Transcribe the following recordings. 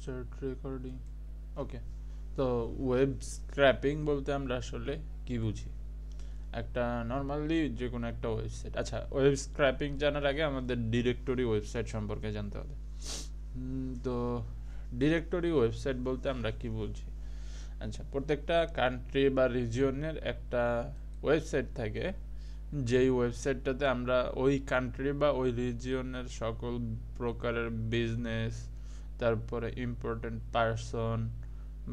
Start recording. ওকে, তো web scraping বলতে আমরা আসলে কি বুঝি? একটা নর্মালি যে কোনো একটা ওয়েবসাইট, আচ্ছা ওয়েব স্ক্র্যাপিং জানার আগে আমাদের ডিরেক্টরি ওয়েবসাইট সম্পর্কে জানতে হবে। তো ডিরেক্টরি ওয়েবসাইট বলতে আমরা কি বুঝি? আচ্ছা, প্রত্যেকটা কান্ট্রি বা রিজিয়নের একটা ওয়েবসাইট থাকে, যেই ওয়েবসাইটটাতে আমরা ওই কান্ট্রি বা ওই রিজিয়নের সকল প্রকারের বিজনেস, তারপরে ইম্পর্টেন্ট পার্সন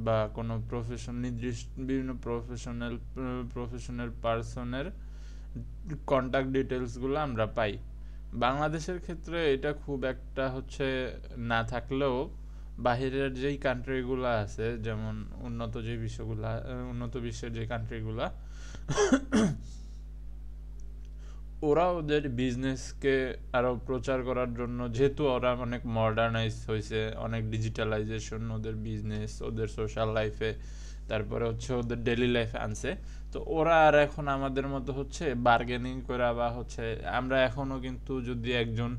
বা কোনো নির্দিষ্ট বিভিন্ন প্রফেশনাল পার্সনের কন্ট্যাক্ট ডিটেলসগুলো আমরা পাই। বাংলাদেশের ক্ষেত্রে এটা খুব একটা না থাকলেও বাহিরের যেই কান্ট্রিগুলো আছে, যেমন উন্নত বিশ্বের যে কান্ট্রিগুলা, ওরা ওদের বিজনেসকে আরও প্রচার করার জন্য, যেহেতু ওরা অনেক মডার্নাইজ হয়েছে, অনেক ডিজিটালাইজেশন ওদের বিজনেস, ওদের সোশ্যাল লাইফে, তারপরে ওদের ডেলি লাইফে আনছে। তো ওরা আর এখন আমাদের মতো বার্গেনিং করা বা আমরা এখনও কিন্তু যদি একজন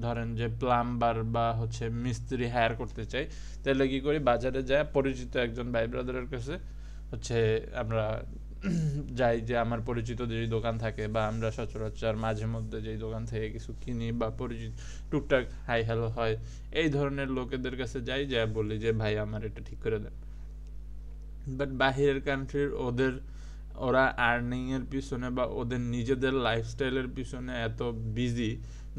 ধরেন যে প্লাম্বার বা মিস্ত্রি হায়ার করতে চাই, তাহলে কি করি, বাজারে যায় পরিচিত একজন ভাই ব্রাদারের কাছে আমরা যাই, যে আমার পরিচিত যেই দোকান থাকে বা আমরা সচরাচর মাঝে মধ্যে যেই দোকান থেকে কিছু কিনি বা পরিচিত টুকটাক হাই হ্যালো হয়, এই ধরনের লোকেদের কাছে যাই, যা বলি যে ভাই আমার এটা ঠিক করে দেন। বাট বাহিরের কান্ট্রির ওরা আর্নিংয়ের পিছনে বা ওদের নিজেদের লাইফস্টাইলের পিছনে এত বিজি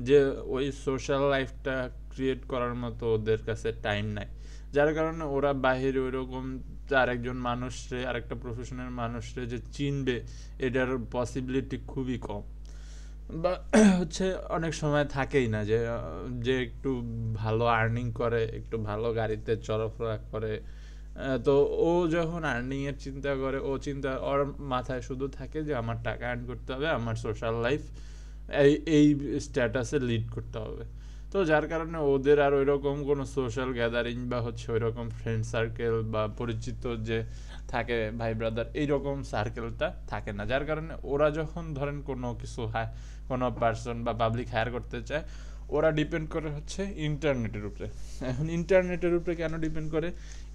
যে ওই সোশ্যাল লাইফটা ক্রিয়েট করার মতো ওদের কাছে টাইম নাই, যার কারণে ওরা বাহিরে ওইরকম আরেকটা প্রফেশনের মানুষরে যে চিনবে, এটার পসিবিলিটি খুবই কম। বা অনেক সময় থাকেই না যে যে একটু ভালো আর্নিং করে, একটু ভালো গাড়িতে চলাফেরা করে, তো ও যখন আর্নিংয়ের চিন্তা করে, ওর মাথায় শুধু থাকে যে আমার টাকা আর্ন করতে হবে, আমার সোশ্যাল লাইফ এই স্ট্যাটাসে লিড করতে হবে। তো যার কারণে ওদের আর ওইরকম কোনো সোশ্যাল গ্যাদারিং বা ওইরকম ফ্রেন্ড সার্কেল বা পরিচিত যে থাকে ভাই ব্রাদার, এইরকম সার্কেলটা থাকে না, যার কারণে ওরা যখন ধরেন কোনো পার্সন বা পাবলিক হায়ার করতে চায়, ওরা ডিপেন্ড করে ইন্টারনেটের উপরে। এখন ইন্টারনেটের উপরে কেন ডিপেন্ড করে?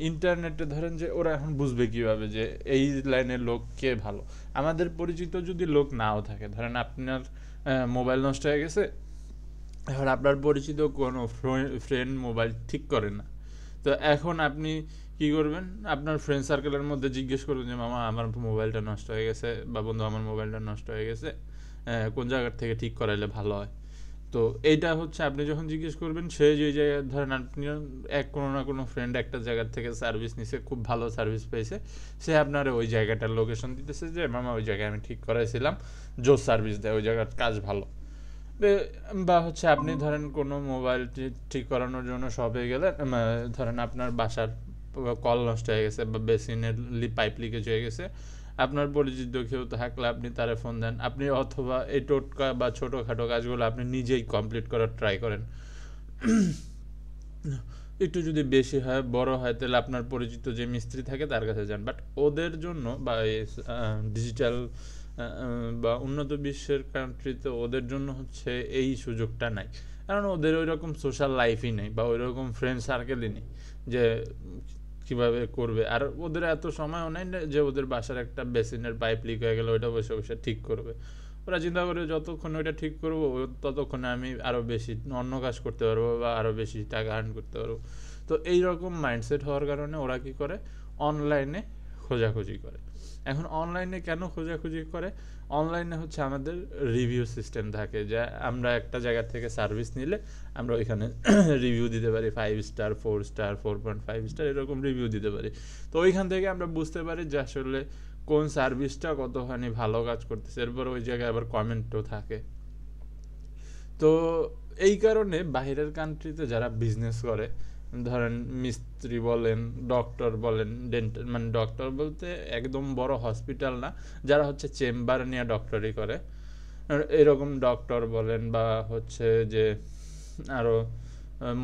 ইন্টারনেটে ধরেন যে ওরা এখন বুঝবে কীভাবে যে এই লাইনের লোক কে ভালো। আমাদের পরিচিত যদি লোক নাও থাকে, ধরেন আপনার মোবাইল নষ্ট হয়ে গেছে, এখন আপনার পরিচিত কোনো ফ্রেন্ড মোবাইল ঠিক করে না, তো এখন আপনি কি করবেন? আপনার ফ্রেন্ড সার্কেলের মধ্যে জিজ্ঞেস করবেন যে মামা আমার মোবাইলটা নষ্ট হয়ে গেছে, বা বন্ধু আমার মোবাইলটা নষ্ট হয়ে গেছে, কোন জায়গার থেকে ঠিক করাইলে ভালো হয়। তো এইটা আপনি যখন জিজ্ঞেস করবেন, সে যে জায়গায় ধরেন আপনি কোনো না কোনো ফ্রেন্ড একটা জায়গার থেকে সার্ভিস নিছে, খুব ভালো সার্ভিস পেয়েছে, সে আপনার ওই জায়গাটার লোকেশন দিতেছে যে মামা ওই জায়গায় আমি ঠিক করাইছিলাম, জোস সার্ভিস দেয়, ওই জায়গার কাজ ভালো। বা আপনি ধরেন কোনো মোবাইল ঠিক করানোর জন্য শপে গেলেন, ধরেন আপনার বাসার কল নষ্ট হয়ে গেছে বা বেসিনের পাইপ লিকেজ হয়ে গেছে, আপনার পরিচিত কেউ থাকলে আপনি তারে ফোন দেন, আপনি অথবা এই টোটকা বা ছোটোখাটো কাজগুলো আপনি নিজেই কমপ্লিট করার ট্রাই করেন। একটু যদি বেশি হয়, বড় হয়, তাহলে আপনার পরিচিত যে মিস্ত্রি থাকে তার কাছে যান। বাট ওদের জন্য বা ডিজিটাল বা উন্নত বিশ্বের কান্ট্রিতে ওদের জন্য এই সুযোগটা নাই, কারণ ওদের ওই রকম সোশ্যাল লাইফই নেই বা ওই রকম ফ্রেন্ড সার্কেলই নেই যে কীভাবে করবে। আর ওদের এত সময়ও নেই যে ওদের বাসার একটা বেসিনের পাইপ লিক হয়ে গেলে ওইটা বসে বসে ঠিক করবে। ওরা চিন্তা করে যতক্ষণ ওইটা ঠিক করবো ততক্ষণে আমি আরও বেশি অন্য কাজ করতে পারবো বা আরও বেশি টাকা আর্ন করতে পারবো। তো এই রকম মাইন্ডসেট হওয়ার কারণে ওরা কী করে, অনলাইনে খোঁজাখুঁজি করে। এখন অনলাইনে কেন খোঁজাখুঁজি করে? অনলাইনে আমাদের রিভিউ সিস্টেম থাকে, যে আমরা একটা জায়গা থেকে সার্ভিস নিলে আমরা ওইখানে রিভিউ দিতে পারি, 5 স্টার, 4 স্টার, 4.5 স্টার, এরকম রিভিউ দিতে পারি। তো ওইখান থেকে আমরা বুঝতে পারি যে আসলে কোন সার্ভিসটা কতখানি ভালো কাজ করতেছে। এরপর ওই জায়গায় আবার কমেন্টও থাকে। তো এই কারণে বাইরের কান্ট্রিতে যারা বিজনেস করে, ধরেন মিস্ত্রি বলেন, ডক্টর বলেন, ডেন্টাল, মানে ডক্টর বলতে একদম বড় হসপিটাল না, যারা চেম্বার নিয়ে ডক্টরি করে, এরকম ডক্টর বলেন, বা যে আরও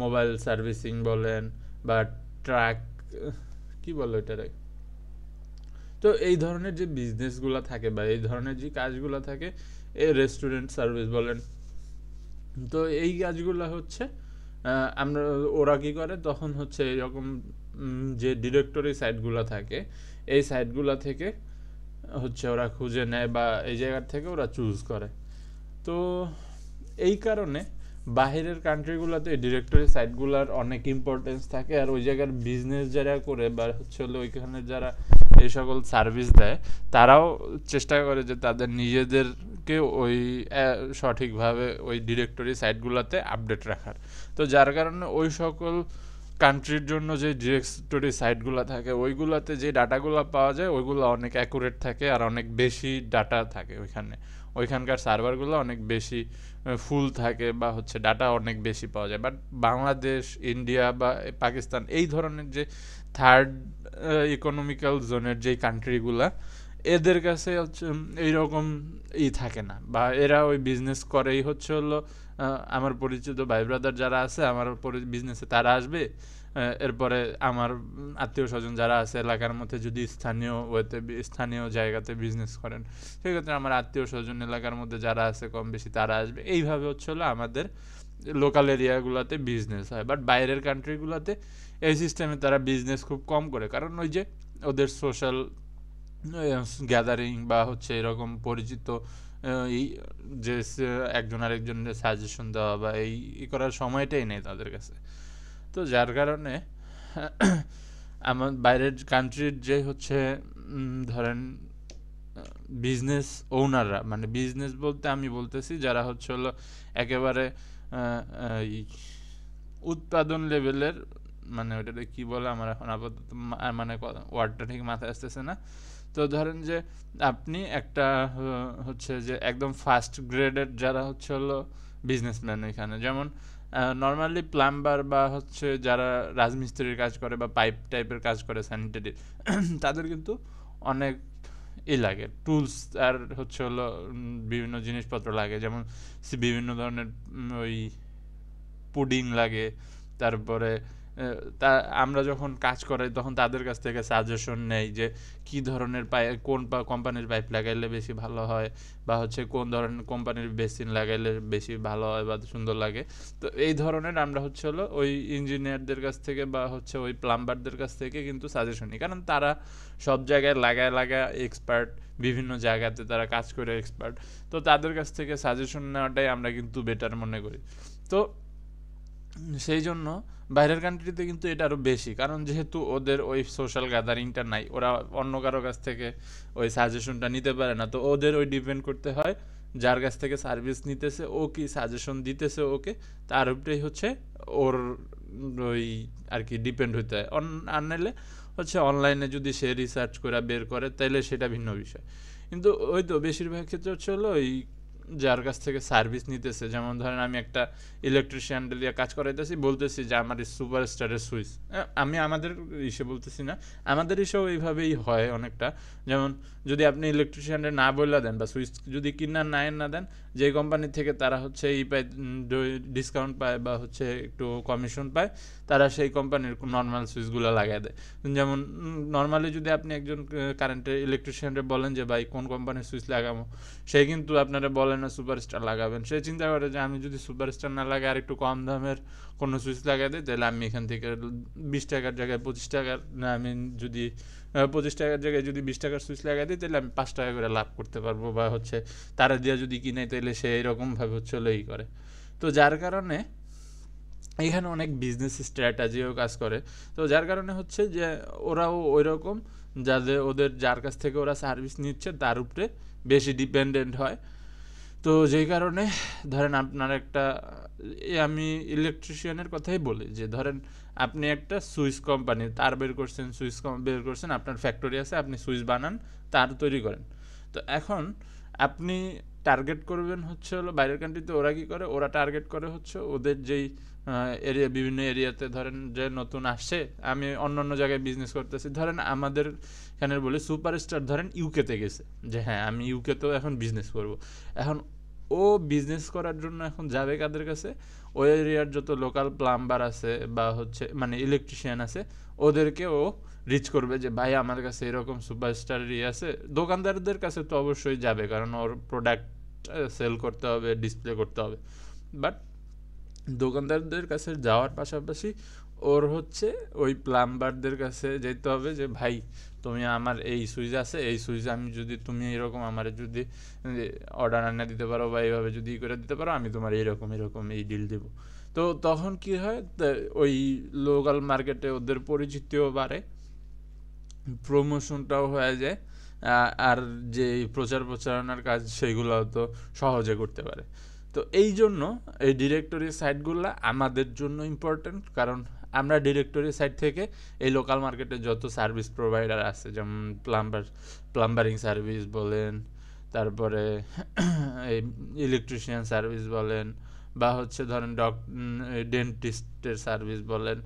মোবাইল সার্ভিসিং বলেন, বা ট্রাক কি বলে এটারে, তো এই ধরনের যে বিজনেসগুলো থাকে বা এই ধরনের যে কাজগুলো থাকে, এই রেস্টুরেন্ট সার্ভিস বলেন, তো এই কাজগুলো আমরা ওরা কি করে তখন হচ্ছে এরকম যে ডিরেক্টরি সাইটগুলো থাকে এই সাইটগুলো থেকে হচ্ছে ওরা খুঁজে নেয় বা এই জায়গা থেকে ওরা চুজ করে। তো এই কারণে বাহিরের কান্ট্রিগুলোতে ডিরেক্টরি সাইটগুলোর অনেক ইম্পর্টেন্স থাকে, আর ওই জায়গার বিজনেস যারা করে বা হচ্ছে হলো ওইখানে যারা এই সকল সার্ভিস দেয় তারাও চেষ্টা করে যে তাদের নিজেদেরকে ওই সঠিকভাবে ওই ডিরেক্টরি সাইটগুলোতে আপডেট রাখার। তো যার কারণে ওই সকল কান্ট্রির জন্য যে ডিরেক্টরি সাইটগুলো থাকে ওইগুলোতে যে ডাটাগুলো পাওয়া যায় ওইগুলো অনেক অ্যাকুরেট থাকে আর অনেক বেশি ডাটা থাকে ওইখানকার সার্ভারগুলো অনেক বেশি ফুল থাকে বা হচ্ছে ডাটা অনেক বেশি পাওয়া যায়। বাট বাংলাদেশ, ইন্ডিয়া বা পাকিস্তান এই ধরনের যে থার্ড ইকোনমিক্যাল জোনের যেই কান্ট্রিগুলা এদের কাছে হচ্ছে এইরকম থাকে না, বা এরা ওই বিজনেস করেই হচ্ছে হলো আমার পরিচিত ভাই ব্রাদার যারা আছে আমার বিজনেসে তারা আসবে, এরপরে আমার আত্মীয় স্বজন যারা আছে এলাকার মধ্যে যদি স্থানীয় জায়গাতে বিজনেস করেন সেক্ষেত্রে আমার আত্মীয় স্বজন এলাকার মধ্যে যারা আছে কম বেশি তারা আসবে, এইভাবে হচ্ছে হলো আমাদের লোকাল এরিয়াগুলোতে বিজনেস হয়। বাট বাইরের কান্ট্রিগুলোতে এই সিস্টেমে তারা বিজনেস খুব কম করে, কারণ ওই যে ওদের সোশ্যাল গ্যাদারিং বা হচ্ছে এরকম পরিচিত এই যে একজন আরেকজনের সাজেশন দেওয়া বা এই করার সময়টাই নেই তাদের কাছে। তো যার কারণে আমার বাইরের কান্ট্রির যে হচ্ছে ধরেন বিজনেস ওনাররা, মানে বিজনেস বলতে আমি বলতেছি যারা হচ্ছে হলো একেবারে উৎপাদন লেভেলের, মানে ওইটাতে কি বলে আমার এখন আপাতত মানে ওয়ার্ডটা ঠিক মাথায় আসতেছে না। তো ধরেন যে আপনি একটা হচ্ছে যে একদম ফার্স্ট গ্রেডের যারা হচ্ছে হলো বিজনেসম্যান এখানে, যেমন নর্মালি প্লাম্বার বা হচ্ছে যারা রাজমিস্ত্রির কাজ করে বা পাইপ টাইপের কাজ করে স্যানিটারির তাদের কিন্তু অনেক লাগে টুলস আর হচ্ছে হলো বিভিন্ন জিনিসপত্র লাগে, যেমন বিভিন্ন ধরনের ওই পুডিং লাগে, তারপরে তা আমরা যখন কাজ করাই তখন তাদের কাছ থেকে সাজেশন নেই যে কি ধরনের কোন কোম্পানির পাইপ লাগাইলে বেশি ভালো হয় বা হচ্ছে কোন ধরনের কোম্পানির বেসিন লাগাইলে বেশি ভালো হয় বা সুন্দর লাগে। তো এই ধরনের আমরা হচ্ছে হলো ওই ইঞ্জিনিয়ারদের কাছ থেকে বা হচ্ছে ওই প্লাম্বারদের কাছ থেকে কিন্তু সাজেশন নিই, কারণ তারা সব জায়গায় লাগায় এক্সপার্ট, বিভিন্ন জায়গাতে তারা কাজ করে এক্সপার্ট। তো তাদের কাছ থেকে সাজেশন নেওয়াটাই আমরা কিন্তু বেটার মনে করি। তো সেই জন্য বাইরের কান্ট্রিতে কিন্তু এটা আরও বেশি, কারণ যেহেতু ওদের ওই সোশ্যাল গ্যাদারিংটা নাই, ওরা অন্য কারো কাছ থেকে ওই সাজেশনটা নিতে পারে না, তো ওদের ওই ডিপেন্ড করতে হয় যার কাছ থেকে সার্ভিস নিতেছে ও কি সাজেশন দিতেছে ওকে, তার উপরেই হচ্ছে ওর ওই আর কি ডিপেন্ড হইতে হয়। আর নাহলে হচ্ছে অনলাইনে যদি সে রিসার্চ করে বের করে তাইলে সেটা ভিন্ন বিষয়। কিন্তু ওই তো বেশিরভাগ ক্ষেত্রে হচ্ছে হলো ওই যার কাছ থেকে সার্ভিস নিতেছে, যেমন ধরেন আমি একটা ইলেকট্রিশিয়ান দিয়ে কাজ করাইতেছি, বলতেছি যে আমার সুপারস্টারের সুইচ, আমি আমাদের ইসে বলতেছি না, আমাদের ইসেও এইভাবেই হয় অনেকটা। যেমন যদি আপনি ইলেকট্রিশিয়ানের না বললে দেন বা সুইচ যদি কিনার না দেন, যে কোম্পানি থেকে তারা হচ্ছে পায় ডিসকাউন্ট পায় বা হচ্ছে একটু কমিশন পায়, তারা সেই কোম্পানির নর্মাল সুইচগুলো লাগাই দেয়। যেমন নর্মালি যদি আপনি একজন কারেন্টের ইলেকট্রিশিয়ানরে বলেন যে ভাই কোন কোম্পানির সুইচ লাগাবো, সে কিন্তু আপনারা বলে না সুপারস্টার লাগাবেন, সে চিন্তা করে যে আমি যদি সুপারস্টার না লাগে আর একটু কম দামের কোনো সুইচ লাগাই দিই তাহলে আমি এখান থেকে 20 টাকার জায়গায় 25 টাকার, না আমি যদি 25 টাকার জায়গায় যদি 20 টাকার সুইচ লাগাই দিই তাহলে আমি 5 টাকা করে লাভ করতে পারবো, বা হচ্ছে তারা দিয়ে যদি কিনে তাহলে সে এরকমভাবে হচ্ছে করে। তো যার কারণে এখানে অনেক বিজনেস স্ট্র্যাটেজিও কাজ করে। তো যার কারণে হচ্ছে যে ওরাও ওই রকম ওদের যার কাছ থেকে ওরা সার্ভিস নিচ্ছে তার উপরে বেশি ডিপেন্ডেন্ট হয়। তো যেই কারণে ধরেন আপনার একটা আমি ইলেকট্রিশিয়ানের কথাই বলি যে ধরেন আপনি একটা সুইচ কোম্পানি তার বের করছেন, আপনার ফ্যাক্টরি আছে, আপনি সুইচ বানান, তার তৈরি করেন। তো এখন আপনি টার্গেট করবেন হচ্ছে হলো বাইরের কান্ট্রিতে ওরা কী করে, ওরা টার্গেট করে হচ্ছে ওদের যেই বিভিন্ন এরিয়াতে ধরেন যে নতুন আসছে, আমি অন্য জায়গায় বিজনেস করতেছি, ধরেন আমাদের এখানে বলি সুপারস্টার ধরেন ইউকেতে গেছে যে হ্যাঁ আমি ইউকেতেও এখন বিজনেস করব। এখন ও বিজনেস করার জন্য এখন যাবে কাদের কাছে, ওই এরিয়ার যত লোকাল প্লাম্বার আছে বা হচ্ছে মানে ইলেকট্রিশিয়ান আছে ওদেরকে ও রিচ করবে যে ভাই আমার কাছে এরকম সুপারস্টার আছে। দোকানদারদের কাছে তো অবশ্যই যাবে, কারণ ওর প্রোডাক্ট সেল করতে হবে, ডিসপ্লে করতে হবে। বাট দোকানদারদের কাছে যাওয়ার পাশাপাশি ওর হচ্ছে ওই প্লাম্বারদের কাছে যেতে হবে যে ভাই তুমি আমার এই সুইচ আছে, এই সুইচ আমি যদি তুমি এরকম আমার যদি অর্ডার আনা দিতে পারো বা এইভাবে যদি করে দিতে পারো, আমি তোমার এরকম এরকম এই ডিল দেবো। তো তখন কি হয়, ওই লোকাল মার্কেটে ওদের পরিচিতিও বাড়ে, প্রমোশনটাও হয়ে যায়, আর যে প্রচার প্রচারণার কাজ সেগুলো তো সহজে করতে পারে। তো এই জন্য এই ডিরেক্টরি সাইটগুলো আমাদের জন্য ইম্পর্ট্যান্ট, কারণ আমরা ডিরেক্টরি সাইট থেকে এই লোকাল মার্কেটে যত সার্ভিস প্রোভাইডার আছে, যেমন প্লাম্বারিং সার্ভিস বলেন, তারপরে এই ইলেকট্রিশিয়ান সার্ভিস বলেন, বা হচ্ছে ধরেন ডেন্টিস্টের সার্ভিস বলেন,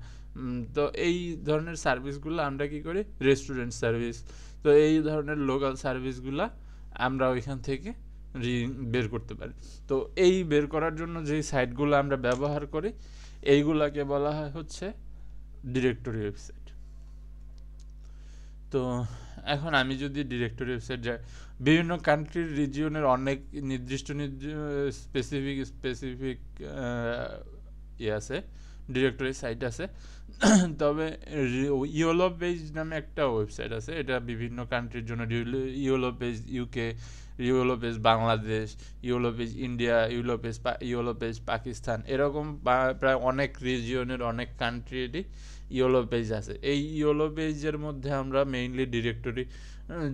তো এই ধরনের সার্ভিসগুলো আমরা কি করি, রেস্টুরেন্ট সার্ভিস, তো এই ধরনের লোকাল সার্ভিসগুলো আমরা ওইখান থেকে বের করতে পারি। তো এই বের করার জন্য যেই সাইটগুলো আমরা ব্যবহার করি, এইগুলাকে বলা হয় হচ্ছে ডিরেক্টরি ওয়েবসাইট। তো এখন আমি যদি ডিরেক্টরি ওয়েবসাইট যাই, বিভিন্ন কান্ট্রির রিজিয়নের অনেক নির্দিষ্ট স্পেসিফিক ইয়ে আছে, ডিরেক্টরি সাইট আছে। তবে ইওলো পেজ নামে একটা ওয়েবসাইট আছে, এটা বিভিন্ন কান্ট্রির জন্য, yellow page UK, yellow page Bangladesh, yellow page India, yellow page Pakistan, এরকম প্রায় অনেক রিজিয়নের অনেক কান্ট্রিরই ইওলো পেজ আছে। এই ইওলো পেজের মধ্যে আমরা মেইনলি ডিরেক্টরি,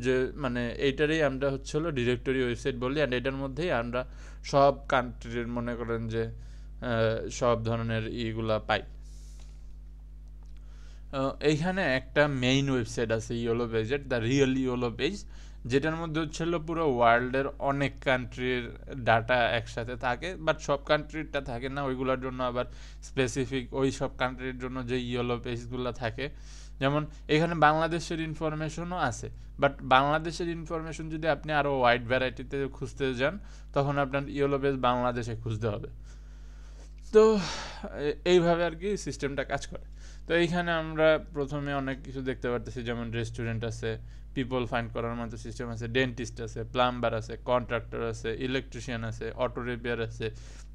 যে মানে এইটারই আমরা হচ্ছে হলো ডিরেক্টরি ওয়েবসাইট বলি, অ্যান্ড এটার মধ্যেই আমরা সব কান্ট্রির মনে করেন যে সব ধরনের ইগুলা পাই। এইখানে একটা মেইন ওয়েবসাইট আছে ইওলো পেজের, দ্য রিয়েল ইওলো পেজ, যেটার মধ্যে হচ্ছিল পুরো ওয়ার্ল্ডের অনেক কান্ট্রির ডাটা একসাথে থাকে, বাট সব কান্ট্রিরটা থাকে না, ওইগুলোর জন্য আবার স্পেসিফিক ওই সব কান্ট্রির জন্য যে ইয়েলো পেজগুলো থাকে। যেমন এখানে বাংলাদেশের ইনফরমেশনও আছে, বাট বাংলাদেশের ইনফরমেশন যদি আপনি আরও ওয়াইড ভ্যারাইটিতে খুঁজতে যান, তখন আপনার ইয়েলো পেজ বাংলাদেশে খুঁজতে হবে। তো এইভাবে আর কি সিস্টেমটা কাজ করে। তো এইখানে আমরা প্রথমে অনেক কিছু দেখতে পারতেছি, যেমন রেস্টুরেন্ট আছে, পিপল ফাইন্ড করার মতো সিস্টেম আছে, ডেন্টিস্ট আছে, প্লাম্বার আছে, কন্ট্রাক্টর আছে, ইলেকট্রিশিয়ান আছে, অটো রিপেয়ার আছে,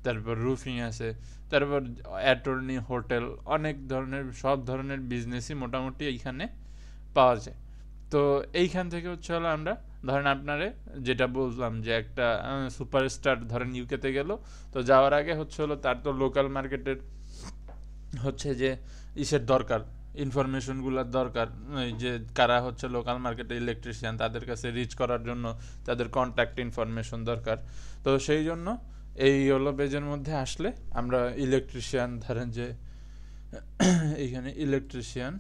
তারপর রুফিং আছে, তারপর অ্যাটর্নি, হোটেল, অনেক ধরনের সব ধরনের বিজনেসই মোটামুটি এইখানে পাওয়া যায়। তো এইখান থেকে হচ্ছে হলো আমরা ধরেন আপনারে যেটা বললাম যে একটা সুপারস্টার ধরেন ইউকেতে গেল, তো যাওয়ার আগে হচ্ছে হলো তার তো লোকাল মার্কেটের হচ্ছে যে ইসের দরকার, ইনফরমেশনগুলোর দরকার, এই যে কারা হচ্ছে লোকাল মার্কেটে ইলেকট্রিশিয়ান, তাদের কাছে রিচ করার জন্য তাদের কন্ট্যাক্ট ইনফরমেশন দরকার। তো সেই জন্য এই ইয়েলো পেজের মধ্যে আসলে আমরা ইলেকট্রিশিয়ান ধরেন যে এইখানে ইলেকট্রিশিয়ান,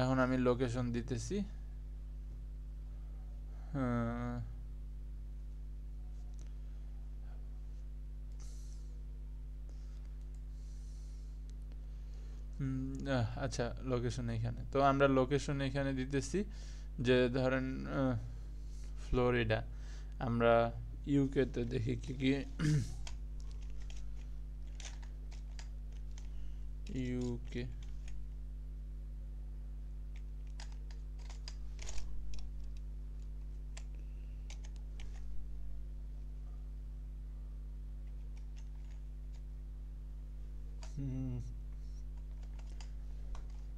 এখন আমি লোকেশন দিতেছি, আচ্ছা লোকেশন এখানে, তো আমরা লোকেশন এখানে দিতেছি যে ধরেন ফ্লোরিডা, আমরা ইউকেতে দেখি কি কি ইউকে,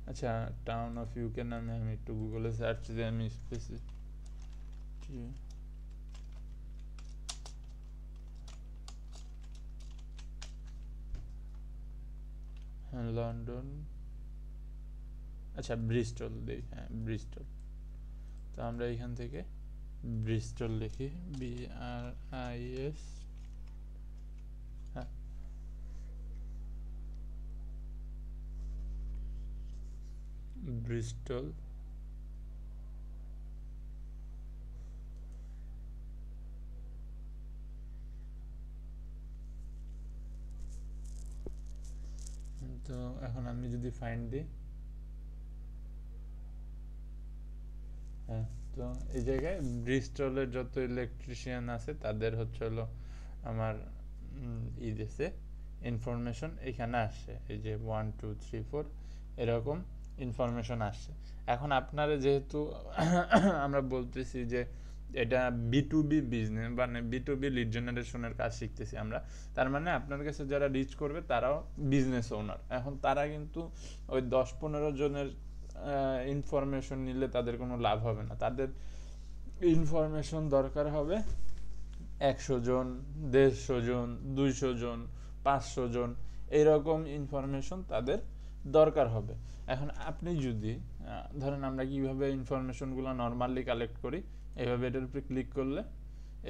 আচ্ছা টাউন অফ ইউকে নামে আমি একটু গুগলে সার্চ দিয়ে আমি স্পেসিফিক লন্ডন, আচ্ছা ব্রিস্টল দিই, হ্যাঁ ব্রিস্টল। তো আমরা এখান থেকে ব্রিস্টল লিখি, BRIS, হ্যাঁ ব্রিস্টল। তো এখন আমি যদি ফাইন্ড দিই, হ্যাঁ তো এই জায়গায় ব্রিস্টলের যত ইলেকট্রিশিয়ান আছে তাদের হচ্ছে হলো আমার দিছে ইনফরমেশন এখানে আসছে, এই যে 1 2 3 4 এরকম ইনফরমেশন আসছে। এখন আপনারা যেহেতু আমরা বলতেছি যে এটা B2B বিজনেস, মানে B2B লিড জেনারেশনের কাজ শিখতেছি আমরা। তার মানে আপনার কাছে যারা রিচ করবে তারাও বিজনেস ওনার। এখন তারা কিন্তু ওই 10-15 জনের ইনফরমেশন নিলে তাদের কোনো লাভ হবে না। তাদের ইনফরমেশন দরকার হবে 100 জন, 150 জন, 200 জন, 500 জন, এইরকম ইনফরমেশন তাদের দরকার হবে। এখন আপনি যদি ধরেন আমরা কিভাবে ইনফরমেশনগুলো নর্মালি কালেক্ট করি, এভাবে এটার উপরে ক্লিক করলে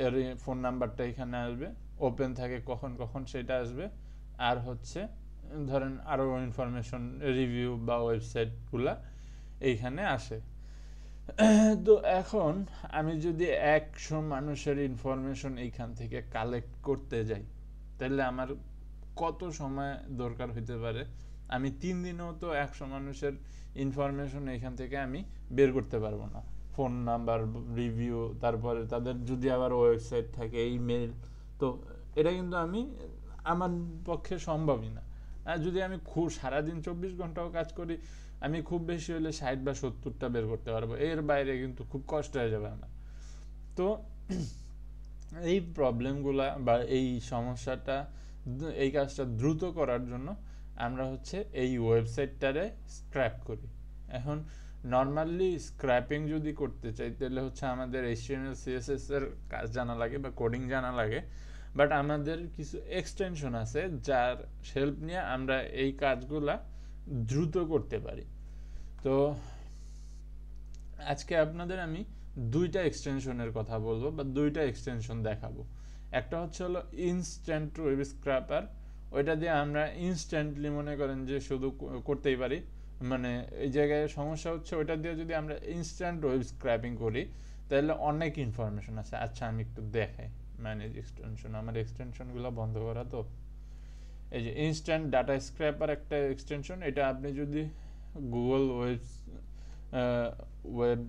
এর ফোন নাম্বারটা এখানে আসবে, ওপেন থাকে কখন কখন সেটা আসবে, আর হচ্ছে ধরেন আরও ইনফরমেশন রিভিউ বা ওয়েবসাইটগুলা এইখানে আসে। তো এখন আমি যদি 100 মানুষের ইনফরমেশন এইখান থেকে কালেক্ট করতে যাই, তাহলে আমার কত সময় দরকার হইতে পারে? আমি 3 দিনেও তো 100 মানুষের ইনফরমেশন এখান থেকে আমি বের করতে পারবো না। ফোন নাম্বার, রিভিউ, তারপরে তাদের যদি আবার ওয়েবসাইট থাকে, ইমেল, তো এটা কিন্তু আমার পক্ষে সম্ভবই না। আর যদি আমি খুব সারাদিন 24 ঘন্টাও কাজ করি, আমি খুব বেশি হলে 60 বা 70টা বের করতে পারবো, এর বাইরে কিন্তু খুব কষ্ট হয়ে যাবে আমার। তো এই প্রবলেমগুলা বা এই সমস্যাটা, এই কাজটা দ্রুত করার জন্য আমরা হচ্ছে এই ওয়েবসাইটটারে স্ক্র্যাপ করি। এখন নর্মালি স্ক্র্যাপিং যদি করতে চাই তাহলে হচ্ছে আমাদের HTML CSS এর কাজ জানা লাগে বা কোডিং জানা লাগে, বাট আমাদের কিছু এক্সটেনশন আছে যার হেল্প নিয়ে আমরা এই কাজগুলা দ্রুত করতে পারি। তো আজকে আপনাদের আমি 2টা এক্সটেনশনের কথা বলবো বা 2টা এক্সটেনশন দেখাবো। একটা হচ্ছে হলো ইনস্ট্যান্ট ওয়েব স্ক্র্যাপার, ওইটা দিয়ে আমরা ইনস্ট্যান্টলি মনে করেন যে শুধু করতেই পারি। মানে এই জায়গায় সমস্যা হচ্ছে ওইটা দিয়ে যদি আমরা ইনস্ট্যান্ট ওয়েব স্ক্র্যাপিং করি তাহলে অনেক ইনফরমেশন আছে। আচ্ছা আমি একটু দেখাই ম্যানেজ এক্সটেনশন, আমার এক্সটেনশনগুলো বন্ধ করা তো। এই যে ইনস্ট্যান্ট ডাটা স্ক্র্যাপার একটা এক্সটেনশন, এটা আপনি যদি গুগল ওয়েব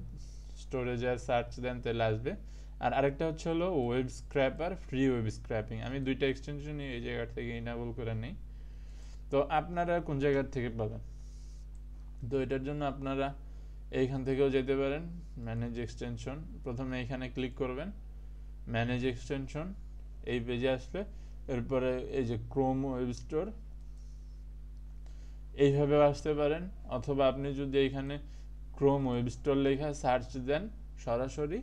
স্টোরেজে সার্চ দেন তাহলে আসবে। আর আরেকটা হচ্ছে হলো web scraper free web scraping. আমি 2টা এক্সটেনশনই এই জায়গা থেকে ইনেবল করে নিই। তো আপনারা কোন জায়গার থেকে পাবেন? তো এটার জন্য আপনারা এইখান থেকেও যেতে পারেন, ম্যানেজ এক্সটেনশন, প্রথমে এইখানে ক্লিক করবেন, ম্যানেজ এক্সটেনশন, এই পেজে আসলে এরপরে এই যে ক্রোম ওয়েব স্টোর, এইভাবেও আসতে পারেন। অথবা আপনি যদি এইখানে ক্রোম ওয়েব স্টোর লেখা সার্চ দেন সরাসরি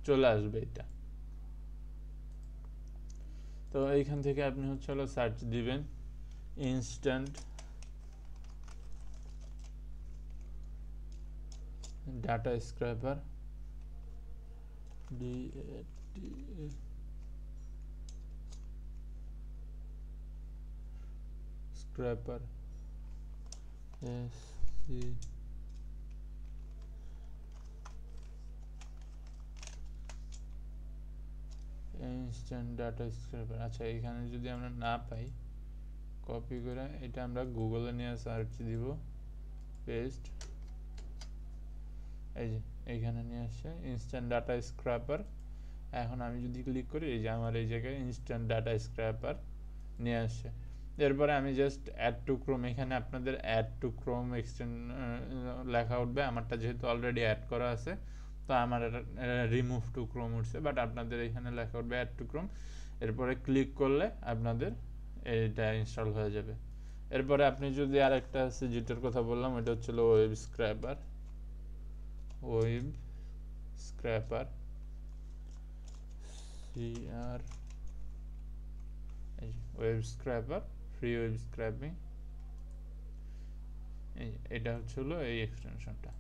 চলে আসবে এটা। তো এইখান থেকে আপনি হচ্ছে হলো সার্চ দিবেন instant data scraper, scraper instant data scraper. আচ্ছা এখানে যদি আমরা না পাই, কপি করে এটা আমরা গুগলে নিয়ে সার্চ দিব, পেস্ট, এই যে এইখানে নিয়ে আসছে ইনস্ট্যান্ট ডাটা স্ক্র্যাপার। এখন আমি যদি ক্লিক করি, এই যে আমার এই জায়গায় ইনস্ট্যান্ট ডাটা স্ক্র্যাপার নিয়ে আসছে। এরপরে আমি জাস্ট অ্যাড টু ক্রোম, এখানে আপনাদের অ্যাড টু ক্রোম লেখা উঠবে। আমারটা যেহেতু অলরেডি অ্যাড করা আছে তো আমার রিমুভ টু ক্রোম উঠছে, বাট আপনাদের এখানে লেখা উঠবে অ্যাড টু ক্রোম। এরপরে ক্লিক করলে আপনাদের এটা ইনস্টল হয়ে যাবে। এরপরে আপনি যদি আরেকটা আছে যেটার কথা বললাম, ওইটা হচ্ছে web scraper, web scraper CR, web scraper free web scraping, এটা হচ্ছে হলো এই এক্সটেনশনটা।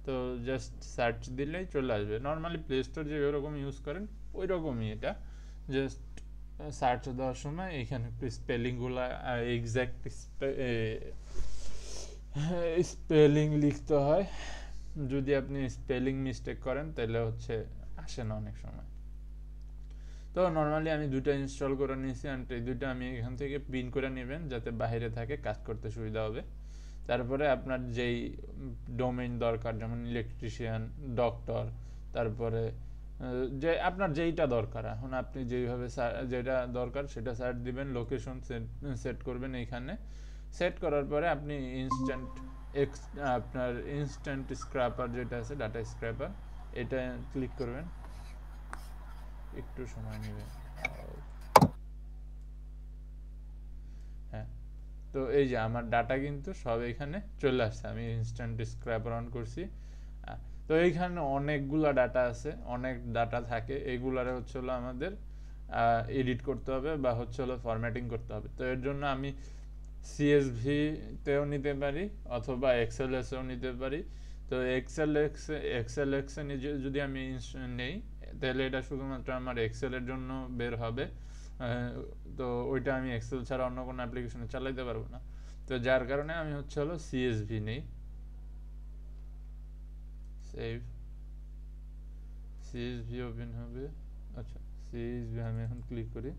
তো জাস্ট সার্চ দিলেই চলে আসবে। নর্মালি প্লে স্টোর যে ওরকম ইউজ করেন ওই রকমই এটা, জাস্ট সার্চ দেওয়ার সময় এখানে একটু স্পেলিংগুলো এক্স্যাক্ট স্পেলিং লিখতে হয়। যদি আপনি স্পেলিং মিস্টেক করেন তাহলে হচ্ছে আসে না অনেক সময়। তো নর্মালি আমি 2টা ইনস্টল করে নিয়েছি, অ্যান্ড এই 2টা আমি এখান থেকে পিন করে নেবেন যাতে বাইরে থাকে, কাজ করতে সুবিধা হবে। তারপরে আপনার যেই ডোমেইন দরকার, যেমন ইলেকট্রিশিয়ান, ডক্টর, তারপরে যে আপনার যেইটা দরকার, এখন আপনি যেইভাবে যেটা দরকার সেটা সার্চ দিবেন, লোকেশন সেট করবেন এইখানে। সেট করার পরে আপনি আপনার ইনস্ট্যান্ট স্ক্র্যাপার যেটা আছে ডাটা স্ক্র্যাপার, এটা ক্লিক করবেন। একটু সময় নেবে। হ্যাঁ, তো এই যে আমার ডাটা কিন্তু সব এখানে চলে আসছে, আমি ইনস্ট্যান্ট স্ক্র্যাপার অন করছি। তো এইখানে অনেকগুলা ডাটা আছে, অনেক ডাটা থাকে, এইগুলারে হচ্ছে হলো আমাদের এডিট করতে হবে বা হচ্ছে হলো ফরম্যাটিং করতে হবে। তো এর জন্য আমি সিএসভি তেও নিতে পারি অথবা এক্সএলএসেও নিতে পারি। তো এক্সএলএক্সে নিজে যদি আমি নেই, তাহলে এটা শুধুমাত্র আমার এক্সেলের জন্য বের হবে। তো ওইটা আমি এক্সেল ছাড়া অন্য কোনো অ্যাপ্লিকেশনে চালাইতে পারবো না। তো যার কারণে আমি হচ্ছে হলো সিএসভি নেই। সেভ, সিএসভি ওপেন হবে। আচ্ছা, সিএসভি আমি এখন ক্লিক করি,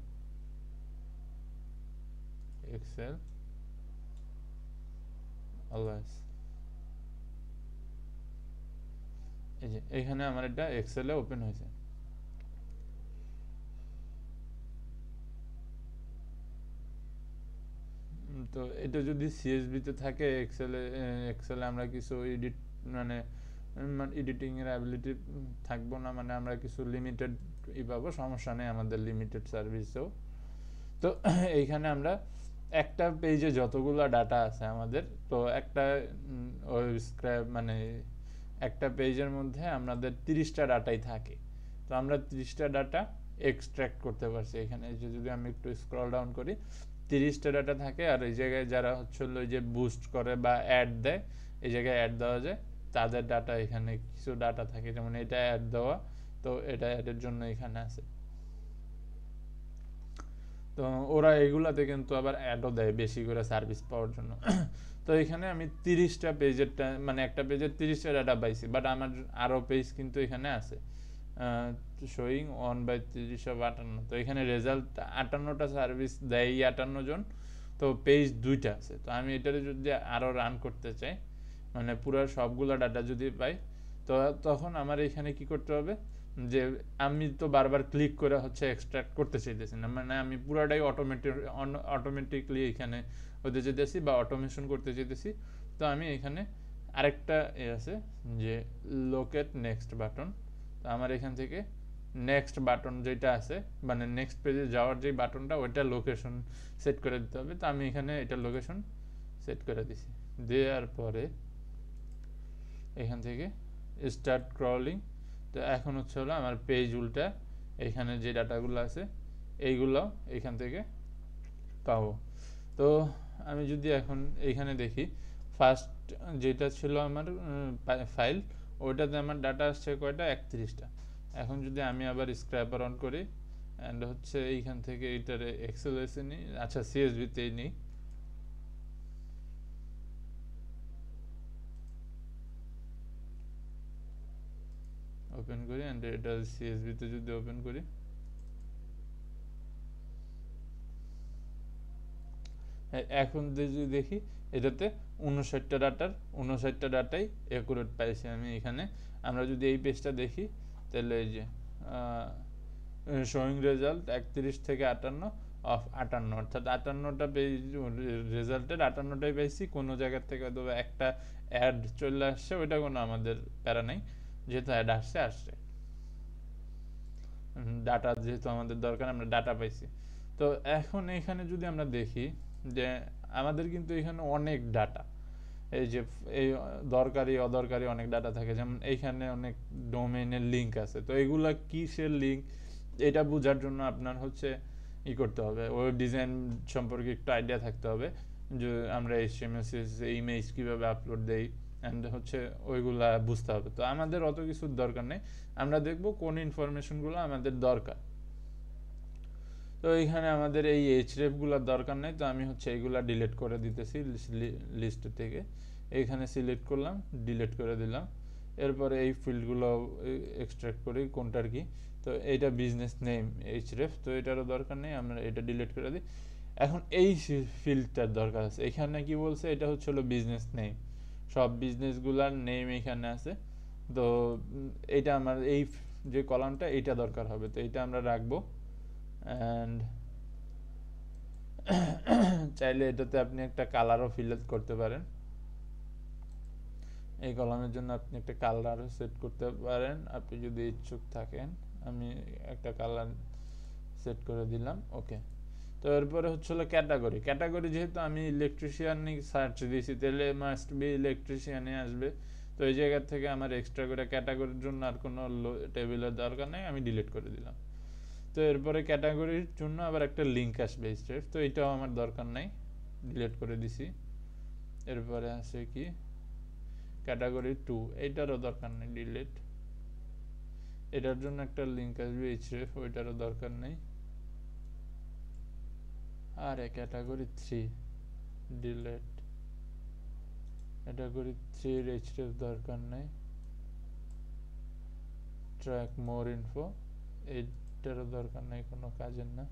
এক্সেল, অলওয়েজ। এই যে এখানে আমার এটা এক্সেলে ওপেন হয়েছে। তো এটা যদি সিএসভিতে থাকে, এক্সেলে আমরা কিছু এডিট মানে এডিটিং এর অ্যাবিলিটি থাকবো না, মানে আমরা কিছু লিমিটেড পাবো, সমস্যা নেই, আমাদের লিমিটেড সার্ভিসেও। তো এইখানে আমরা একটা পেজে যতগুলো ডাটা আছে আমাদের, তো একটা ওই মানে একটা পেজের মধ্যে আমাদের 30টা ডাটাই থাকে। তো আমরা 30টা ডাটা এক্সট্রাক্ট করতে পারছি এখানে। এই যে যদি আমি একটু স্ক্রল ডাউন করি, 30টা ডাটা থাকে। আর এই জায়গায় যারা হচ্ছে ওই যে বুস্ট করে বা অ্যাড দেয়, এই জায়গায় অ্যাড দেওয়া যায়, তাদের ডাটা এখানে কিছু ডাটা থাকে, যেমন এটা অ্যাড দেওয়া, তো এটা অ্যাডের জন্য এখানে আছে। তো ওরা এগুলাতে কিন্তু আবার অ্যাডও দেয় বেশি করে সার্ভিস পাওয়ার জন্য। তো এখানে আমি 30টা পেজেরটা মানে একটা পেজের 30টা ডাটা পাইছি, বাট আমার আরও পেজ কিন্তু এখানে আছে, শোয়িং 1/30/58। তো এখানে রেজাল্ট 58টা সার্ভিস দেয় 58 জন, তো পেজ 2টা আছে। তো আমি এটারে যদি আরও রান করতে চাই, মানে পুরো সবগুলো ডাটা যদি পাই, তো তখন আমার এখানে কি করতে হবে, যে আমি তো বারবার ক্লিক করে হচ্ছে এক্সট্রাক্ট করতে চাইতেছি না, মানে আমি পুরাটাই অটোমেটিকলি এখানে হতে চাইতেছি বা অটোমেশন করতে চাইতেছি। তো আমি এখানে আরেকটা আছে যে লোকেট নেক্সট বাটন। তো আমার এখান থেকে নেক্সট বাটন যেটা আছে, মানে নেক্সট পেজে যাওয়ার যে বাটনটা, ওইটা লোকেশন সেট করে দিতে হবে। তো আমি এখানে এটা লোকেশন সেট করে দিছি, দেওয়ার পরে এখান থেকে স্টার্ট ক্রলিং। তো এখন হচ্ছে হলো আমার পেজ উল্টা এখানে যে ডাটাগুলো আছে এইগুলো এখান থেকে পাবো। তো আমি যদি এখন এইখানে দেখি, ফার্স্ট যেটা ছিল আমার ফাইল, ওইটাতে আমার ডাটা আসছে কয়টা, 31টা। এখন যদি আমি আবার স্ক্র্যাপার অন করি অ্যান্ড হচ্ছে এইখান থেকে এইটারে এক্সেলএসে নিই, আচ্ছা সিএসভিতেই নিই, ওপেন করি অ্যান্ড এটা সিএসভিতে যদি ওপেন করি, এখন যদি দেখি এটাতে 59টা ডাটাই অ্যাকুরেট পাইছি আমি এখানে। আমরা যদি এই পেজটা দেখি, তাহলে এই যে শোয়িং রেজাল্ট 31 থেকে 58 অফ 58, অর্থাৎ 58টা পেজ রেজাল্টের 58টাই পাইছি। কোনো জায়গার থেকে হয়তো একটা অ্যাড চলে আসছে, ওইটা কোনো আমাদের প্যারা নাই, যেহেতু অ্যাড আসছে আসছে, ডাটা যেহেতু আমাদের দরকার, আমরা ডাটা পাইছি। তো এখন এখানে যদি আমরা দেখি যে আমাদের কিন্তু এখানে অনেক ডাটা, এই যে এই দরকারি অদরকারি অনেক ডাটা থাকে, যেমন এইখানে অনেক ডোমেইনের লিঙ্ক আছে। তো এগুলা কিসের লিঙ্ক, এটা বোঝার জন্য আপনার হচ্ছে করতে হবে, ওয়েব ডিজাইন সম্পর্কে একটু আইডিয়া থাকতে হবে, যে আমরা এইচটিএমএল সিএসএস ইমেজ কীভাবে আপলোড দেই অ্যান্ড হচ্ছে ওইগুলা বুঝতে হবে। তো আমাদের অত কিছুর দরকার নেই, আমরা দেখব কোন ইনফরমেশনগুলো আমাদের দরকার। তো এইখানে আমাদের এই এইচরেফগুলোর দরকার নেই, তো আমি হচ্ছে এইগুলা ডিলিট করে দিতেছি লিস্ট থেকে। এইখানে সিলেক্ট করলাম, ডিলিট করে দিলাম। এরপরে এই ফিল্ডগুলো এক্সট্রাক্ট করি কোনটার কি। তো এইটা বিজনেস নেম এইচরেফ, তো এটারও দরকার নেই, আমরা এটা ডিলিট করে দিই। এখন এই ফিল্ডটার দরকার আছে, এখানে কি বলছে, এটা হচ্ছে হলো বিজনেস নেম, সব বিজনেসগুলার নেম এখানে আছে। তো এটা আমার এই যে কলামটা, এইটা দরকার হবে, তো এইটা আমরা রাখবো। অ্যান্ড চাইলে এটাতে আপনি একটা কালারও ফিল করতে পারেন, এই কলামের জন্য আপনি একটা কালারও সেট করতে পারেন আপনি যদি ইচ্ছুক থাকেন। আমি একটা কালার সেট করে দিলাম, ওকে। তো এরপরে হচ্ছিল ক্যাটাগরি। ক্যাটাগরি যেহেতু আমি ইলেকট্রিশিয়ানই সার্চ দিয়েছি, তাহলে মাস্ট বি ইলেকট্রিশিয়ানই আসবে। তো এই জায়গা থেকে আমার এক্সট্রা করে ক্যাটাগরির জন্য আর কোনো টেবিলের দরকার নেই, আমি ডিলিট করে দিলাম। তো এরপরে ক্যাটাগরির জন্য আবার একটা লিঙ্ক আসবে স্ট্রেট, তো এটাও আমার দরকার নাই, ডিলিট করে দিছি। এরপরে আছে কি ক্যাটাগরি 2, এইটারও দরকার নেই, ডিলিট। এটার জন্য একটা লিঙ্ক আসবে এইচরেফ, ওইটারও দরকার নেই। আরে ক্যাটাগরি 3, ডিলিট। ক্যাটাগরি 3 এর এইচরেফ দরকার নেই। ট্র্যাক মোর ইনফো, এইটারও দরকার নেই, কোনো কাজের না,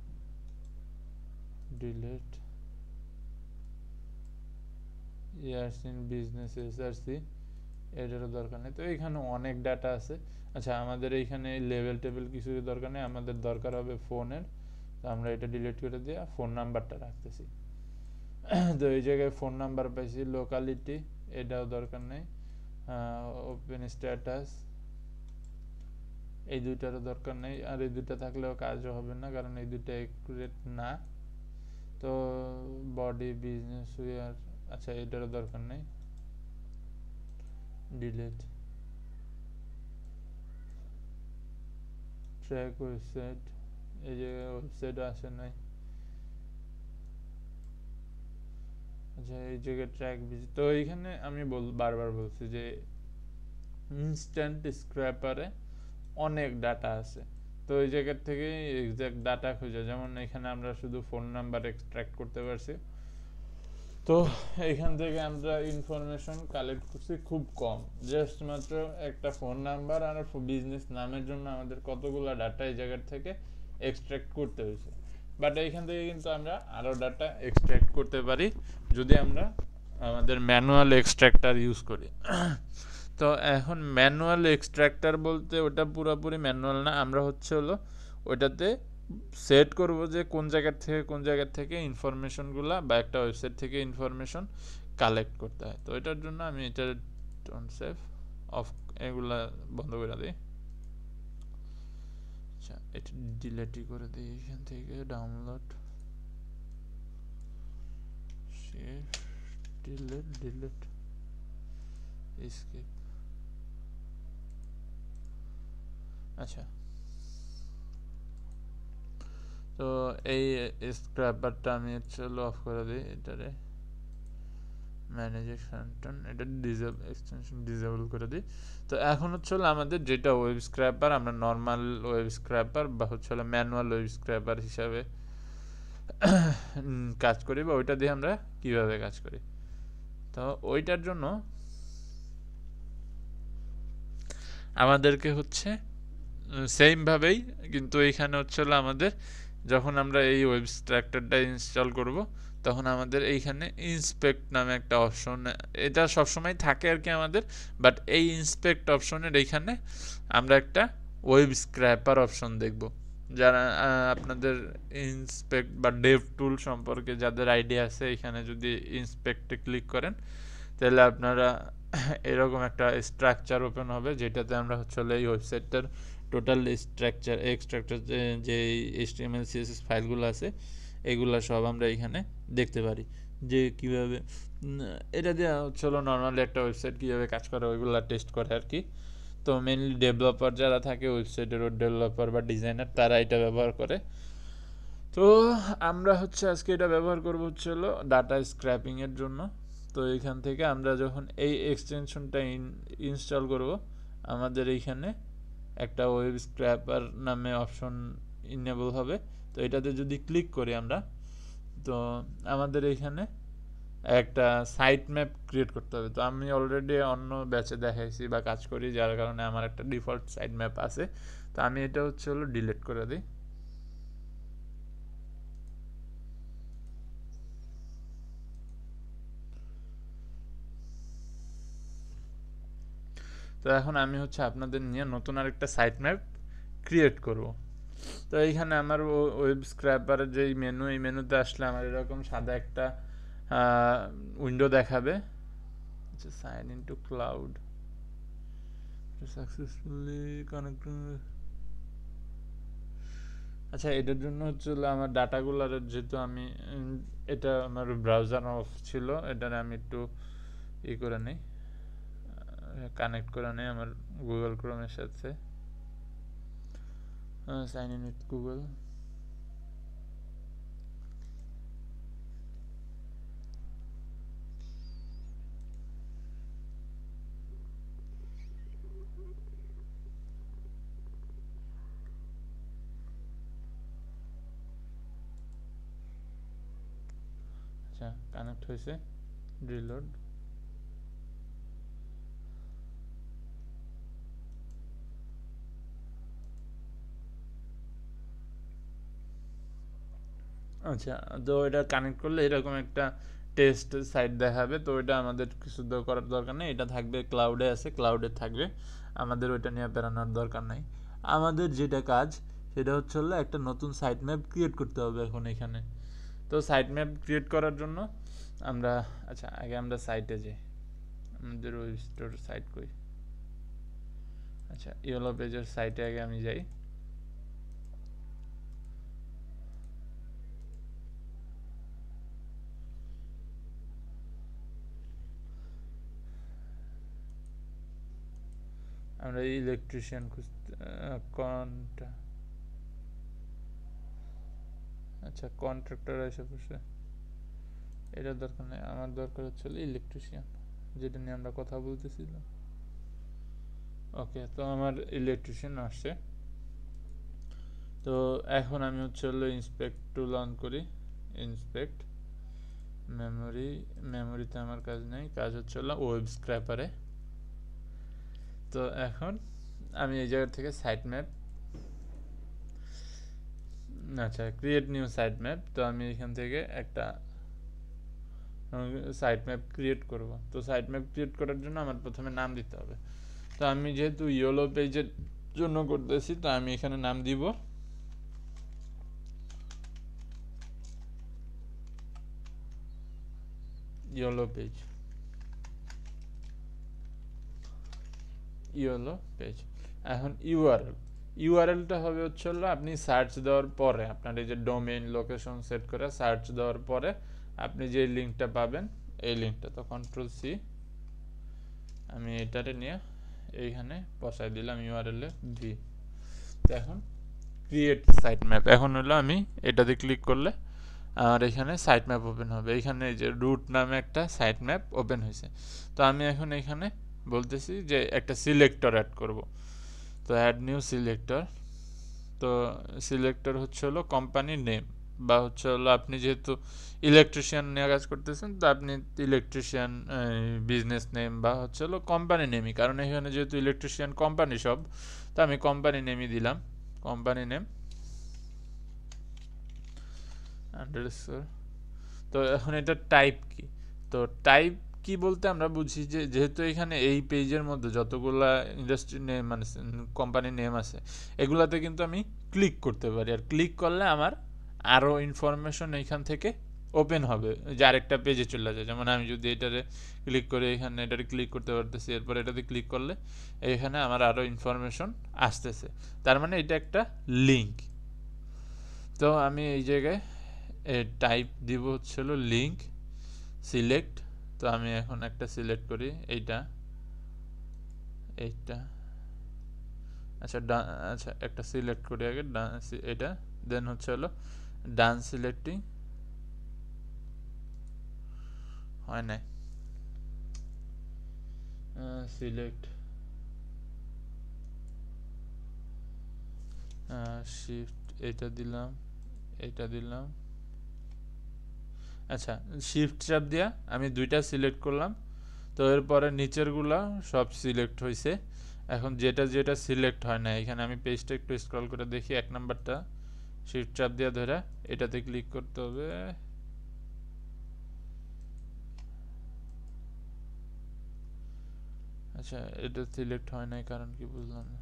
delete. Years in business SRC, এটারও দরকার নেই। তো এইখানে অনেক ডাটা আছে। আচ্ছা, আমাদের এইখানে লেভেল টেবিল কিছুই দরকার নেই, আমাদের দরকার হবে ফোনের। তো আমরা এটা ডিলিট করে দিয়ে ফোন নাম্বারটা রাখতেছি। তো এই জায়গায় ফোন নাম্বার পাইছি। লোকালিটি, এটাও দরকার নেই। ওপেন স্ট্যাটাস, এই দুইটারও দরকার নেই, আর এই দুইটা থাকলেও কাজও হবে না, কারণ এই দুইটা একুরেট না। তো বডি বিজনেস ওয়্যার, আচ্ছা এটারও দরকার নেই, ডিলিট। ট্র্যাক ওয়েবসাইট, এই জায়গায় ওয়েবসাইটও আসে নাই। আচ্ছা, এই জায়গায় ট্র্যাক ভিজিট। তো এইখানে আমি বারবার বলছি যে ইনস্ট্যান্ট স্ক্র্যাপারে অনেক ডাটা আছে। তো এই জায়গার থেকে এক্সাক্ট ডাটা খুঁজে, যেমন এখানে আমরা শুধু ফোন নাম্বার এক্সট্রাক্ট করতে পারছি। তো এখান থেকে আমরা ইনফরমেশন কালেক্ট করছি খুব কম, জাস্ট মাত্র একটা ফোন নাম্বার আর বিজনেস নামের জন্য আমাদের কতগুলো ডাটা এই জায়গার থেকে এক্সট্রাক্ট করতে হয়েছে। বাট এইখান থেকে কিন্তু আমরা আরও ডাটা এক্সট্রাক্ট করতে পারি যদি আমরা আমাদের ম্যানুয়াল এক্সট্রাক্টার ইউজ করি। তো এখন ম্যানুয়াল এক্সট্রাক্টার বলতে ওটা পুরোপুরি ম্যানুয়াল না, আমরা হলো ওইটাতে সেট করব যে কোন জায়গার থেকে ইনফরমেশনগুলো বা একটা ওয়েবসাইট থেকে ইনফরমেশন কালেক্ট করতে হয়। তো এটার জন্য আমি এটা ডোন্ট সেভ অফ, এগুলা বন্ধ করে দিই। আচ্ছা, এটা ডিলিটই করে দিই এখান থেকে। Download, delete, skip. আচ্ছা, তো এই স্ক্র্যাপারটা আমি অফ করে দিই, এটারে ম্যানেজ এক্সটেনশন, এটা এক্সটেনশন ডিসেবল করে দিই। তো এখন আমাদের যেটা ওয়েব স্ক্র্যাপার, আমরা নর্মাল ওয়েব স্ক্র্যাপার বা ম্যানুয়াল ওয়েব স্ক্র্যাপার হিসাবে কাজ করি, বা ওইটা দিয়ে আমরা কিভাবে কাজ করি। তো ওইটার জন্য আমাদেরকে সেমভাবেই, কিন্তু এইখানে আমাদের যখন আমরা এই ওয়েব স্ট্রাকচারটা ইনস্টল করব, তখন আমাদের এইখানে ইন্সপেক্ট নামে একটা অপশন, এটা সবসময় থাকে আর কি আমাদের। বাট এই ইন্সপেক্ট অপশনের এইখানে আমরা একটা ওয়েব স্ক্র্যাপার অপশন দেখব। যারা আপনাদের ইন্সপেক্ট বা ডেভ টুল সম্পর্কে যাদের আইডিয়া আছে, এখানে যদি ইন্সপেক্টে ক্লিক করেন তাহলে আপনারা এরকম একটা স্ট্রাকচার ওপেন হবে, যেটাতে আমরা এই ওয়েবসাইটটার টোটাল এক্সট্রাকচার যে HTML CSS ফাইলগুলো আছে, এগুলো সব আমরা এখানে দেখতে পারি যে কীভাবে এটা দিয়ে নর্মালি একটা ওয়েবসাইট কীভাবে কাজ করে ওইগুলো টেস্ট করে আর কি। তো মেনলি ডেভেলপার যারা থাকে, ওয়েবসাইটের ডেভেলপার বা ডিজাইনার, তারা এটা ব্যবহার করে। তো আমরা আজকে এটা ব্যবহার করবো ডাটা স্ক্র্যাপিংয়ের জন্য। তো এইখান থেকে আমরা যখন এই এক্সটেনশনটা ইনস্টল করব, আমাদের এইখানে একটা ওয়েব স্ক্র্যাপার নামে অপশন ইনেবল হবে। তো এটাতে যদি ক্লিক করি আমরা, তো আমাদের এইখানে একটা সাইট ম্যাপ ক্রিয়েট করতে হবে। তো আমি অলরেডি অন্য ব্যাচে দেখাইছি বা কাজ করি, যার কারণে আমার একটা ডিফল্ট সাইট ম্যাপ আছে। তো আমি এটা ডিলিট করে দিই। তো এখন আমি আপনাদের নিয়ে নতুন আরেকটা সাইট ম্যাপ ক্রিয়েট করব। তো এইখানে আমার ওয়েব স্ক্র্যাপারের যেই মেনু, এই মেনুতে আসলে আমার এরকম সাদা একটা উইন্ডো দেখাবে, sign in to cloud successfully connecting. আচ্ছা, এটার জন্য হচ্ছে হলো আমার ডাটাগুলার যেহেতু আমি এটা আমার ব্রাউজার অফ ছিল, এটার আমি একটু করে নিই, কানেক্ট করে নিই আমার গুগল ক্রোমের সাথে, সাইন ইন উইথ গুগল। আচ্ছা, কানেক্ট হয়েছে, রিলোড। আচ্ছা, তো এটা কানেক্ট করলে এরকম একটা টেস্ট সাইট দেখাবে। তো এটা আমাদের কিছু করার দরকার নেই, এটা থাকবে ক্লাউডে, আছে ক্লাউডে থাকবে, আমাদের ওইটা নিয়ে বেরানোর দরকার নাই। আমাদের যেটা কাজ সেটা হচ্ছে হলো একটা নতুন সাইট ম্যাপ ক্রিয়েট করতে হবে এখন এখানে। তো সাইট ম্যাপ ক্রিয়েট করার জন্য আমরা, আচ্ছা আগে আমরা সাইটে যাই, আমাদের ওয়েব স্টোর সাইট কই, আচ্ছা ইয়েলো পেজের সাইটে আগে আমি যাই। আমরা ইলেকট্রিশিয়ান খুঁজতে, কনটা, আচ্ছা কন্ট্রাক্টর এসে পড়ছে, এটা দরকার নেই, আমার দরকার হচ্ছে ইলেকট্রিশিয়ান, যেটা নিয়ে আমরা কথা বলতেছিলাম। ওকে, তো আমার ইলেকট্রিশিয়ান আসছে। তো এখন আমি হচ্ছে হলো ইন্সপেক্ট টুল অন করি, ইন্সপেক্ট মেমোরি, মেমোরিতে আমার কাজ নেই, কাজ হচ্ছে হলো ওয়েব স্ক্র্যাপারে। তো এখন আমি এই জায়গা থেকে সাইট ম্যাপ, আচ্ছা ক্রিয়েট নিউ সাইট ম্যাপ, তো আমি এখান থেকে একটা সাইট ম্যাপ ক্রিয়েট করব। তো সাইট ম্যাপ ক্রিয়েট করার জন্য আমার প্রথমে নাম দিতে হবে। তো আমি যেহেতু ইয়েলো পেজের জন্য করতেছি, তো আমি এখানে নাম দিব ইয়েলো পেজ, ইয়েলো পেজ। এখন ইউআরএল, ইউআরএলটা হবে হচ্ছে হলো আপনি সার্চ দেওয়ার পরে, আপনার এই যে ডোমেইন লোকেশন সেট করে সার্চ দেওয়ার পরে আপনি যে লিঙ্কটা পাবেন, এই লিঙ্কটা, তো কন্ট্রোল সি, আমি এটারে নিয়ে এইখানে বসাই দিলাম ইউআরএল এ ভি। তো এখন ক্রিয়েট সাইট ম্যাপ, এখন হলো আমি এটাতে ক্লিক করলে আর এখানে সাইট ম্যাপ ওপেন হবে, এখানে এই যে রুট নামে একটা সাইট ম্যাপ ওপেন হয়েছে। তো আমি এখন এখানে বলতেছি যে একটা সিলেক্টর অ্যাড করব। তো অ্যাড নিউ সিলেক্টর, তো সিলেক্টর হচ্ছে হলো কোম্পানি নেম, বা হচ্ছে হলো আপনি যেহেতু ইলেকট্রিশিয়ান নিয়ে কাজ করতেছেন, তো আপনি ইলেকট্রিশিয়ান বিজনেস নেম বা হচ্ছে হলো কোম্পানি নেমই, কারণ এখানে যেহেতু ইলেকট্রিশিয়ান কোম্পানি সব, তো আমি কোম্পানি নেমই দিলাম, কোম্পানি নেম আন্ডারস্কোর। তো এখন এটা টাইপ কি, তো টাইপ কি বলতে আমরা বুঝি যে যেহেতু এখানে এই পেজের মধ্যে যতগুলা ইন্ডাস্ট্রি নেম মানে কোম্পানি নেম আছে, এগুলাতে কিন্তু আমি ক্লিক করতে পারি, আর ক্লিক করলে আমার আরও ইনফরমেশন এইখান থেকে ওপেন হবে, যে আরেকটা পেজে চলে যায়। যেমন আমি যদি এটারে ক্লিক করে এখানে এটারে ক্লিক করতে পারতেছি, এরপর এটাতে ক্লিক করলে এখানে আমার আরও ইনফরমেশন আসতেছে, তার মানে এটা একটা লিঙ্ক। তো আমি এই জায়গায় টাইপ দিব হচ্ছে হলো লিঙ্ক সিলেক্ট। তো আমি এখন একটা সিলেক্ট করি, এইটা এইটা, আচ্ছা আচ্ছা একটা সিলেক্ট করি আগে, এটা দেন হচ্ছে হলো ডান সিলেক্টিং, হয় নাই, সিলেক্ট শিফট, এটা দিলাম, এটা দিলাম, আচ্ছা শিফট চাপ দিয়া আমি দুইটা সিলেক্ট করলাম। তো এরপরে নিচেরগুলা সব সিলেক্ট হয়েছে, এখন যেটা যেটা সিলেক্ট হয় না, এখানে আমি পেজটা একটু স্ক্রল করে দেখি, এক নাম্বারটা শিফট চাপ দিয়ে ধরে এটাতে ক্লিক করতে হবে, আচ্ছা এটা সিলেক্ট হয় নাই কারণ কি বুঝলাম না।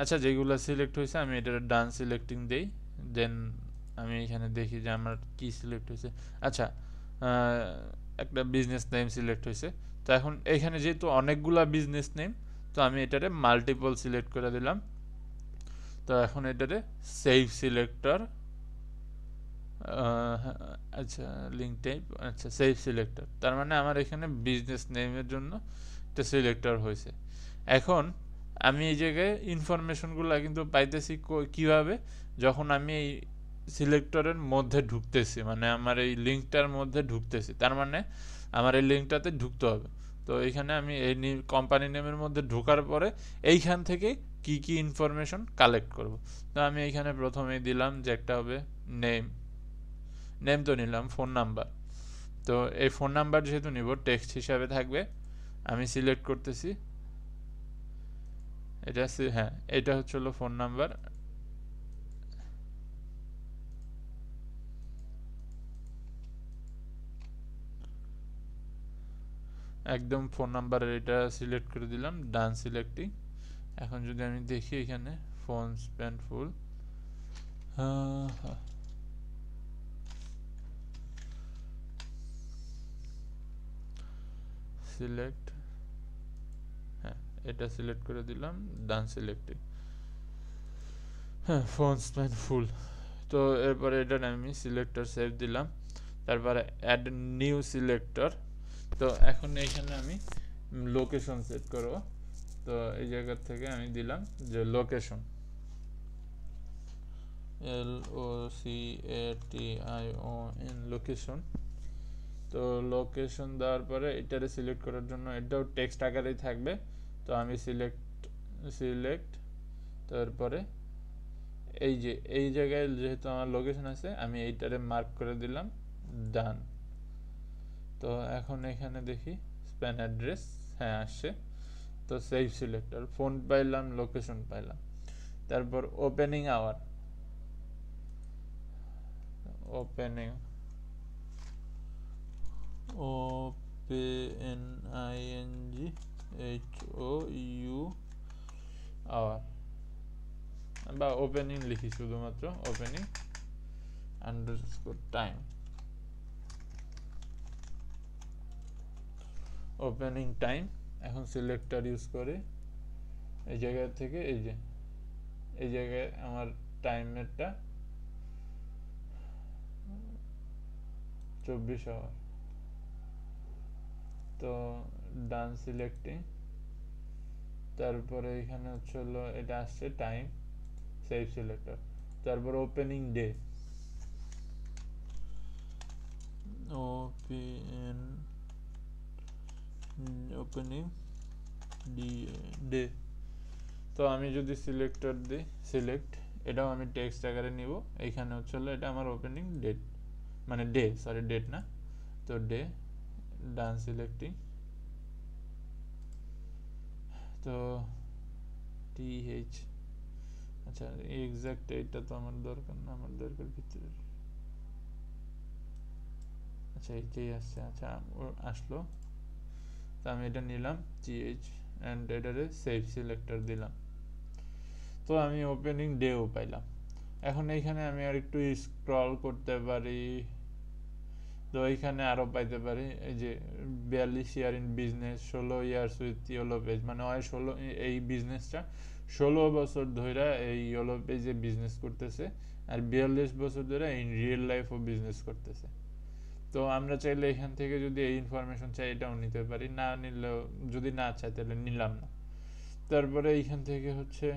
আচ্ছা যেগুলো সিলেক্ট হয়েছে আমি এটা ডান সিলেক্টিং দেই, দেন আমি এখানে দেখি যে আমার কি সিলেক্ট হয়েছে। আচ্ছা একটা বিজনেস নেম সিলেক্ট হয়েছে, তো এখন এখানে যেহেতু অনেকগুলা বিজনেস নেম, তো আমি এটারে মাল্টিপল সিলেক্ট করে দিলাম। তো এখন এটারে সেভ সিলেক্টর, আচ্ছা লিঙ্ক টাইপ, আচ্ছা সেভ সিলেক্টর, তার মানে আমার এখানে বিজনেস নেমের জন্য একটা সিলেক্টর হয়েছে। এখন আমি এই জায়গায় ইনফরমেশনগুলো কিন্তু পাইতেছি কিভাবে, যখন আমি এই সিলেক্টরের মধ্যে ঢুকতেছি, মানে আমার এই লিঙ্কটার মধ্যে ঢুকতেছি, তার মানে আমার এই লিঙ্কটাতে ঢুকতে হবে। তো এইখানে আমি এই কোম্পানি নেমের মধ্যে ঢোকার পরে এইখান থেকে কি কি ইনফরমেশন কালেক্ট করব। তো আমি এইখানে প্রথমেই দিলাম যে একটা হবে নেম, নেম তো নিলাম, ফোন নাম্বার। তো এই ফোন নাম্বার যেহেতু নিব টেক্সট হিসাবে থাকবে, আমি সিলেক্ট করতেছি এটা, হ্যাঁ এটা হচ্ছে হলো ফোন নাম্বার। একদম ফোন নাম্বারের এটা সিলেক্ট করে দিলাম, ডান সিলেক্টিং। এখন যদি আমি দেখি এখানে ফোন স্প্যান ফুল, সিলেক্ট, হ্যাঁ এটা সিলেক্ট করে দিলাম, ডান সিলেক্টিং, হ্যাঁ ফোন স্প্যান ফুল। তো এরপরে এটা আমি সিলেক্টর সেভ দিলাম, তারপরে অ্যাড নিউ সিলেক্টর। তো এখন এইখানে আমি লোকেশন সেট করব। তো এই জায়গা থেকে আমি দিলাম যে লোকেশন, LOCATION, লোকেশন। তো লোকেশন দেওয়ার পরে এটারে সিলেক্ট করার জন্য এটাও টেক্সট আকারেই থাকবে। তো আমি সিলেক্ট তারপরে এই যে এই জায়গায় যেহেতু আমার লোকেশন আছে আমি এইটারে মার্ক করে দিলাম, ডান। তো এখন এখানে দেখি স্প্যান অ্যাড্রেস, হ্যাঁ আসছে। তো সেভ সিলেক্টর, ফোন পাইলাম, লোকেশন পাইলাম। তারপর opening hour, opening OPENING hour, বা ওপেনিং লিখি শুধুমাত্র, opening underscore time, opening time. এখন সিলেক্টর ইউজ করে এই জায়গা থেকে এই যে এই জায়গায় আমার টাইমেরটা 24 আওয়ার। তো ডান সিলেক্টিং, তারপরে এখানে হচ্ছে হলো এটা আসছে টাইম, সেভ সিলেক্টর। তারপর ওপেনিং ডে, ওপেনিং ডে। তো আমি যদি সিলেক্টর দিই সিলেক্ট, এটাও আমি টেক্সট আকারে নিব। এইখানে হচ্ছে হলো এটা আমার ওপেনিং ডেট, মানে ডে, সরি ডেট না। তো ডে, ডান সিলেক্টিং। তো TH, আচ্ছা এক্সাক্ট এইটা তো আমার দরকার না, আমার দরকার ভিতরে, আচ্ছা এইটাই আসছে, আচ্ছা আসলো। তো আমি এটা নিলাম TH অ্যান্ড এটারে সেভ সিলেক্টর দিলাম। তো আমি ওপেনিং ডেও পাইলাম। এখন এইখানে আমি আর একটু স্ক্রল করতে পারি। তো এইখানে আরও পাইতে পারি এই যে 42 ইয়ার in business, 16 years with yellow page, মানে হয় 16, এই বিজনেসটা 16 বছর ধরে এই ইয়েলো পেজে বিজনেস করতেছে, আর 42 বছর ধরে ইন রিয়েল লাইফও বিজনেস করতেছে। তো আমরা চাইলে এখান থেকে যদি এই ইনফরমেশন চাই এটাও নিতে পারি, না নিলেও, যদি না চাই তাহলে নিলাম না। তারপরে এইখান থেকে হচ্ছে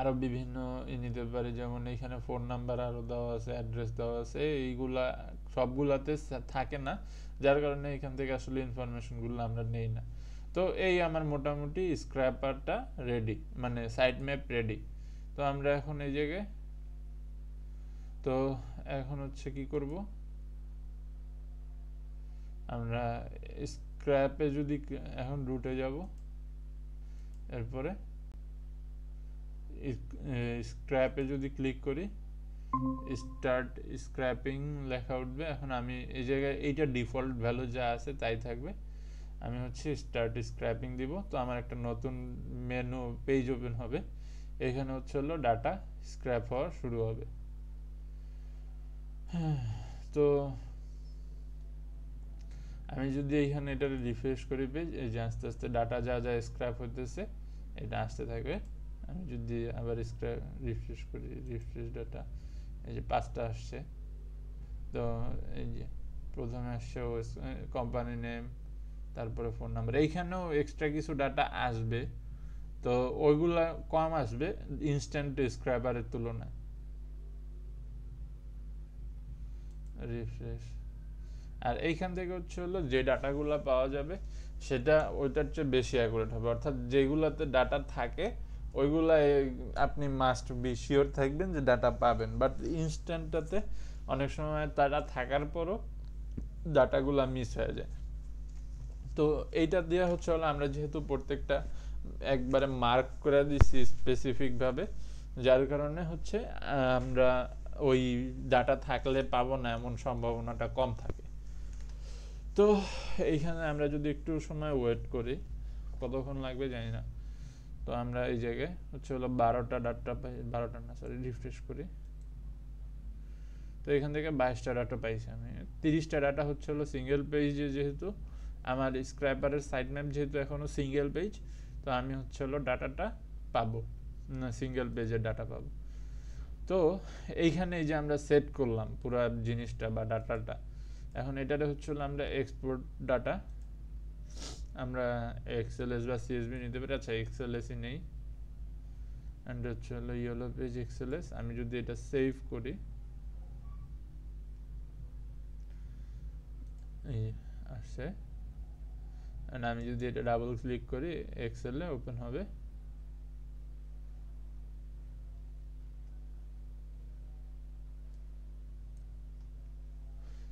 আরও বিভিন্ন নিতে পারি, যেমন এইখানে ফোন নাম্বার আরও দেওয়া আছে, অ্যাড্রেস দেওয়া আছে, এইগুলা সবগুলাতে থাকে না, যার কারণে এখান থেকে আসলে ইনফরমেশনগুলো আমরা নেই না। তো এই আমার মোটামুটি স্ক্র্যাপারটা রেডি, মানে সাইট ম্যাপ রেডি। তো আমরা এখন এই জায়গায়, তো এখন হচ্ছে কি করব, আমরা স্ক্র্যাপে যদি এখন রুটে যাব, এরপরে স্ক্র্যাপে যদি ক্লিক করি স্টার্ট স্ক্র্যাপিং লেখা উঠবে। এখন আমি এই জায়গায় এইটা ডিফল্ট ভ্যালু যা আছে তাই থাকবে, আমি হচ্ছে স্টার্ট স্ক্র্যাপিং দিব। তো আমার একটা নতুন মেনু পেজ ওপেন হবে, এখানে হচ্ছে হলো ডাটা স্ক্র্যাপ হওয়া শুরু হবে। তো আমি যদি এইখানে এটা রিফ্রেশ করি পেজ, এই যে আস্তে আস্তে ডাটা যা যা স্ক্র্যাপ হইতেছে এটা আসতে থাকবে, আমি যদি আবার রিফ্রেশ করি, রিফ্রেশ ডাটা, এই যে 5টা আসছে। তো এই যে প্রথমে আসছে কোম্পানি নেম, তারপরে ফোন নাম্বার। এইখানেও এক্সট্রা কিছু ডাটা আসবে, তো ওইগুলা কম আসবে ইনস্ট্যান্ট স্ক্র্যাপারের তুলনায়। রিফ্রেশ। আর এইখান থেকে হচ্ছে হলো যে ডাটাগুলো পাওয়া যাবে সেটা ওইটার চেয়ে বেশি অ্যাকুরেট হবে, অর্থাৎ যেগুলাতে ডাটা থাকে ওইগুলা আপনি মাস্ট বি শিওর থাকবেন যে ডাটা পাবেন। বাট ইনস্ট্যান্টটাতে অনেক সময় ডাটা থাকার পরও ডাটাগুলো মিস হয়ে যায়। তো এইটা দেওয়া হচ্ছে হলো আমরা যেহেতু প্রত্যেকটা একবারে মার্ক করে দিচ্ছি স্পেসিফিকভাবে, যার কারণে হচ্ছে আমরা ওই ডাটা থাকলে পাবো না এমন সম্ভাবনাটা কম থাকে। তো এইখানে আমরা যদি একটু সময় ওয়েট করি, কতক্ষণ লাগবে জানি না, তো আমরা এই জায়গায় হচ্ছে হলো 12টা ডাটা পাই, 12টা না সরি, রিফ্রেশ করি। তো এখান থেকে 22টা ডাটা পাইছি আমি। 30টা ডাটা হচ্ছে হলো সিঙ্গেল পেজে, যেহেতু আমার স্ক্র্যাপারের সাইড ম্যাপ যেহেতু এখনো সিঙ্গেল পেজ, তো আমি হচ্ছে হলো ডাটাটা পাবো না, সিঙ্গেল পেজের ডাটা পাবো। তো এইখানে এই যে আমরা সেট করলাম পুরো জিনিসটা বা ডাটাটা, এখন এটাতে হচ্ছে হলো আমরা এক্সপোর্ট ডাটা, আমরা এক্সএলএস বা সিএসভি নিতে পারি। আচ্ছা এক্সএলএসই নেই, অ্যান্ড হচ্ছে হলো ইয়েলো পেজ এক্সএলএস। আমি যদি এটা সেভ করি, এই আসছে, অ্যান্ড আমি যদি এটা ডাবল ক্লিক করি এক্সেলে ওপেন হবে।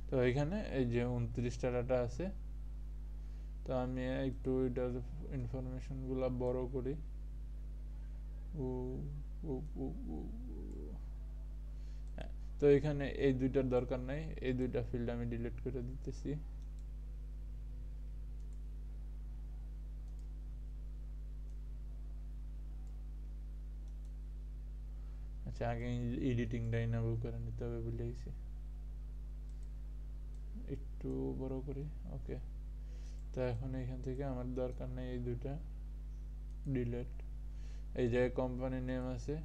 তো এখানে এই যে 29টা ডাটা আছে। তো আমি একটু এটার ইনফরমেশনগুলো বড় করি। তো এখানে এই দুইটার দরকার নাই, এই দুইটা ফিল্ড আমি ডিলিট করে দিতেছি। আচ্ছা আগে এডিটিংটা ইনেবল করে নিতে হবে, ভুলে গেছি। একটু বড় করি, ওকে। তো এখন এখান থেকে আমার দরকার নেই এই দুইটা, ডিলিট। এই জায়গায় কোম্পানি নেম আছে,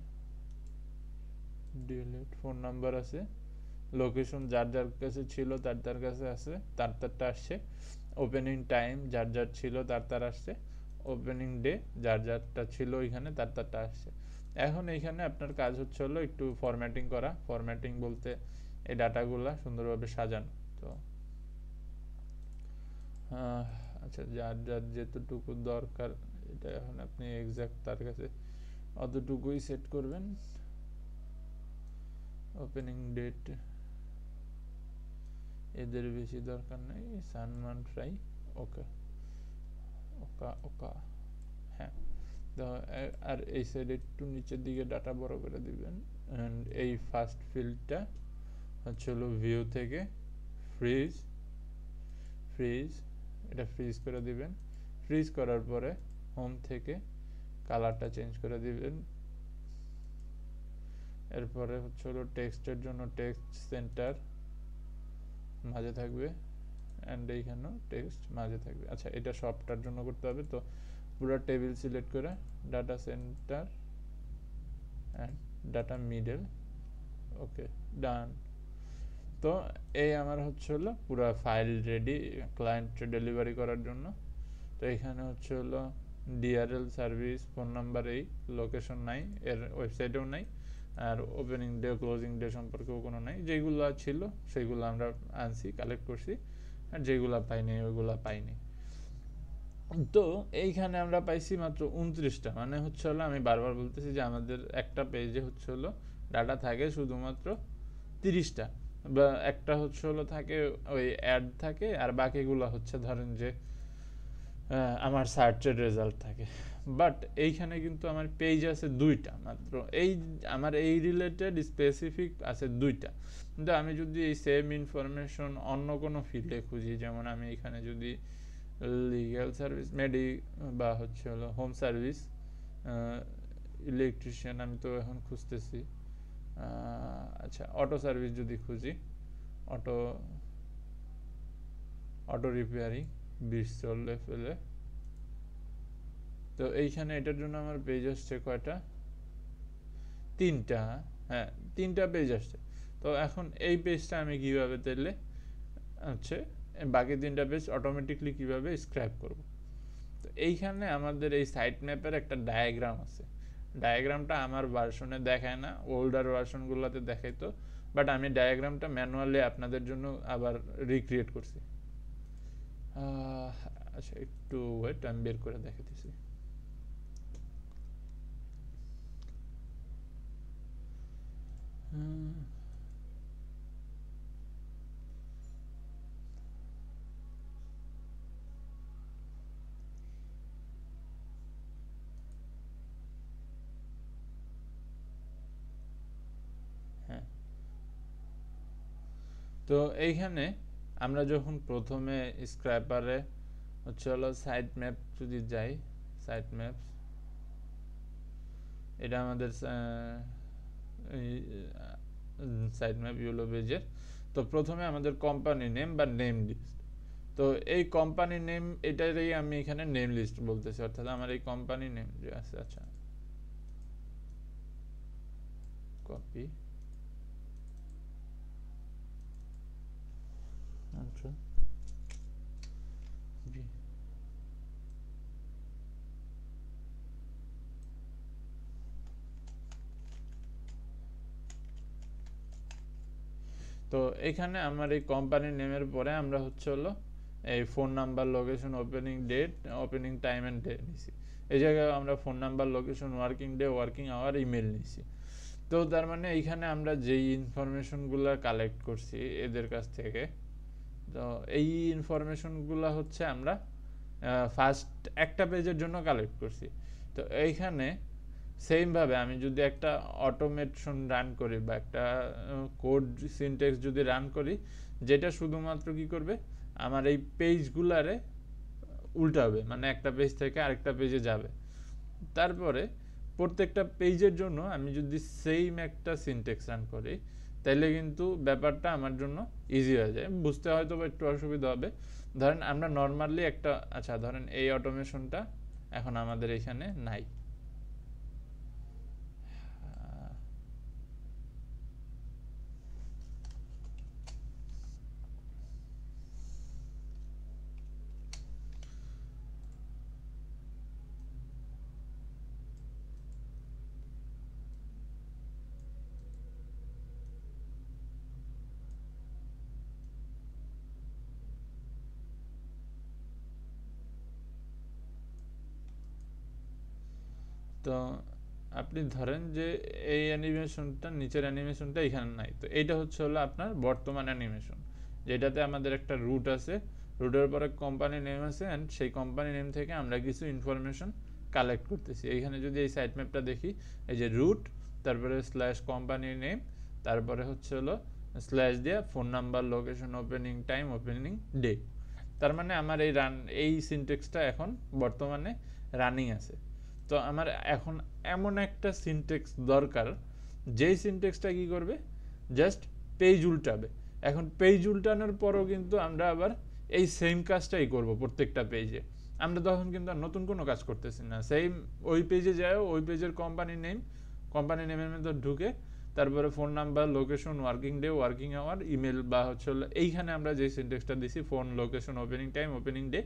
ডিলিট। ফোন নাম্বার আছে, লোকেশন যার যার কাছে ছিল তার তার কাছে আছে, তার তারটা আসছে। ওপেনিং টাইম যার যার ছিল তার তার আসছে, ওপেনিং ডে যার যারটা ছিল ওইখানে তার তারটা আসছে। এখন এইখানে আপনার কাজ হচ্ছে হলো একটু ফরম্যাটিং করা। ফরম্যাটিং বলতে এই ডাটাগুলা সুন্দরভাবে সাজানো। তো আচ্ছা যার যার যেতটুকু দরকার এটা এখন আপনি এক্সাক্ট তার কাছে অতটুকুই সেট করবেন। ওপেনিং ডেট এদের বেশি দরকার নেই, সানমান ফ্রাই, ওকে ওকা ওকা, হ্যাঁ। তো আর এই সাইডে একটু নিচের দিকে ডাটা বড় করে দিবেন। অ্যান্ড এই ফার্স্ট ফিল্ডটা হচ্ছে হলো ভিউ থেকে ফ্রিজ, ফ্রিজ এটা ফ্রিজ করে দিবেন। ফ্রিজ করার পরে হোম থেকে কালারটা চেঞ্জ করে দিবেন। এরপরে হচ্ছে হলো টেক্সটের জন্য টেক্সট সেন্টার মাঝে থাকবে, অ্যান্ড এইখানেও টেক্সট মাঝে থাকবে। আচ্ছা এটা সবটার জন্য করতে হবে। তো পুরো টেবিল সিলেক্ট করে data centre and data middle, okay done. তো এই আমার হচ্ছে হলো পুরো ফাইল রেডি ক্লায়েন্টে ডেলিভারি করার জন্য। তো এখানে হচ্ছে হলো ডিআরএল সার্ভিস, ফোন নাম্বার, এই লোকেশন নাই, এর ওয়েবসাইটেও নাই, আর ওপেনিং ডে ক্লোজিং ডে সম্পর্কেও কোনো নাই। যেগুলো ছিল সেগুলো আমরা আনছি, কালেক্ট করছি, আর যেগুলো পাইনি ওইগুলো পাইনি। তো এইখানে আমরা পাইছি মাত্র 29টা, মানে হচ্ছে হলো আমি বারবার বলতেছি যে আমাদের একটা পেজে হচ্ছে হলো ডাটা থাকে শুধুমাত্র 30টা, বা একটা হচ্ছে হলো থাকে ওই অ্যাড থাকে, আর বাকিগুলো হচ্ছে ধরেন যে আমার সার্চের রেজাল্ট থাকে। বাট এইখানে কিন্তু আমার পেজ আছে 2টা মাত্র, এই আমার এই রিলেটেড স্পেসিফিক আছে 2টা। কিন্তু আমি যদি এই সেম ইনফরমেশন অন্য কোনো ফিল্ডে খুঁজি, যেমন আমি এখানে যদি লিগ্যাল সার্ভিস, বা হচ্ছে হলো হোম সার্ভিস, ইলেকট্রিশিয়ান আমি তো এখন খুঁজতেছি, আচ্ছা অটো সার্ভিস যদি খুঁজি, অটো অটো রিপেয়ারিং 20 চললে ফেলে। তো এইখানে এটার জন্য আমার পেজ আসছে কয়টা, তিনটা, হ্যাঁ তিনটা পেজ আসছে। তো এখন এই পেজটা আমি কিভাবে তাহলে হচ্ছে বাকি তিনটা পেজ অটোমেটিকলি কিভাবে স্ক্র্যাপ করব। তো এইখানে আমাদের এই সাইট ম্যাপের একটা ডায়াগ্রাম আছে। ডায়াগ্রামটা আমার ভার্সনে দেখায় না, ওল্ডার ভার্সনগুলোতে দেখাইতো, বাট আমি ডায়াগ্রামটা ম্যানুয়ালি আপনাদের জন্য আবার রিক্রিয়েট করছি। আচ্ছা একটু ওয়েট, আমি বের করে দেখাতেছি। হ্যাঁ, তো এইখানে আমরা যখন প্রথমে স্ক্র্যাপারে হচ্ছে হলো সাইট ম্যাপ যদি যাই, সাইট ম্যাপ এটা আমাদের সাইট ম্যাপ ইউলো পেজের। তো প্রথমে আমাদের কোম্পানি নেম বা নেম লিস্ট। তো এই কোম্পানি নেম এটারই আমি এখানে নেম লিস্ট বলতেছি, অর্থাৎ আমার এই কোম্পানি নেম যে আছে। আচ্ছা কপি, আচ্ছা তো এখানে আমার এই কোম্পানি নেমের পরে আমরা হচ্ছে হলো এই phone number, location, opening date, opening time and day নিছি। এই জায়গায় আমরা phone number, location, working day, working hour, email নিছি। তো তার মানে এইখানে আমরা যেই ইনফরমেশনগুলো কালেক্ট করছি এদের কাছ থেকে, তো এই ইনফরমেশনগুলো হচ্ছে আমরা ফার্স্ট একটা পেজের জন্য কালেক্ট করছি। তো এইখানে সেমভাবে আমি যদি একটা অটোমেশন রান করি বা একটা কোড সিনট্যাক্স যদি রান করি, যেটা শুধুমাত্র কি করবে, আমার এই পেজগুলারে উল্টাবে, মানে একটা পেজ থেকে আরেকটা পেজে যাবে। তারপরে প্রত্যেকটা পেজের জন্য আমি যদি সেম একটা সিনট্যাক্স রান করি, তাহলে কিন্তু ব্যাপারটা আমার জন্য ইজি হয়ে যায়। বুঝতে হয়তো একটু অসুবিধা হবে। ধরেন আমরা নর্মালি একটা, আচ্ছা ধরেন এই অটোমেশনটা এখন আমাদের এখানে নাই। তো আপনি ধরেন যে এই অ্যানিমেশনটা, নিচের অ্যানিমেশনটা এখানে নাই, তো এইটা হচ্ছে হলো আপনার বর্তমান অ্যানিমেশন, যেটাতে আমাদের একটা রুট আছে, রুটের পরে কোম্পানি নেম আছে, অ্যান্ড সেই কোম্পানি নেম থেকে আমরা কিছু ইনফরমেশন কালেক্ট করতেছি। এইখানে যদি এই সাইট ম্যাপটা দেখি, এই যে রুট, তারপরে স্ল্যাশ কোম্পানি নেম, তারপরে হচ্ছে হলো স্ল্যাশ দিয়ে phone number, location, opening time, opening day. তার মানে আমার এই সিনটেক্সটা এখন বর্তমানে রানিং আছে। তো আমার এখন এমন একটা সিনটেক্স দরকার, যেই সিনটেক্সটা কি করবে, জাস্ট পেজ উল্টাবে। এখন পেজ উল্টানোর পরও কিন্তু আমরা আবার এই সেম কাজটাই করব প্রত্যেকটা পেজে। আমরা তখন কিন্তু আর নতুন কোনো কাজ করতেছি না, সেম ওই পেজে যাও, ওই পেজের কোম্পানি নেমের মধ্যে ঢুকে, তারপরে phone number, location, working day, working hour, email, বা হচ্ছে এইখানে আমরা যে সিনটেক্সটা দিছি phone, location, opening time, opening day,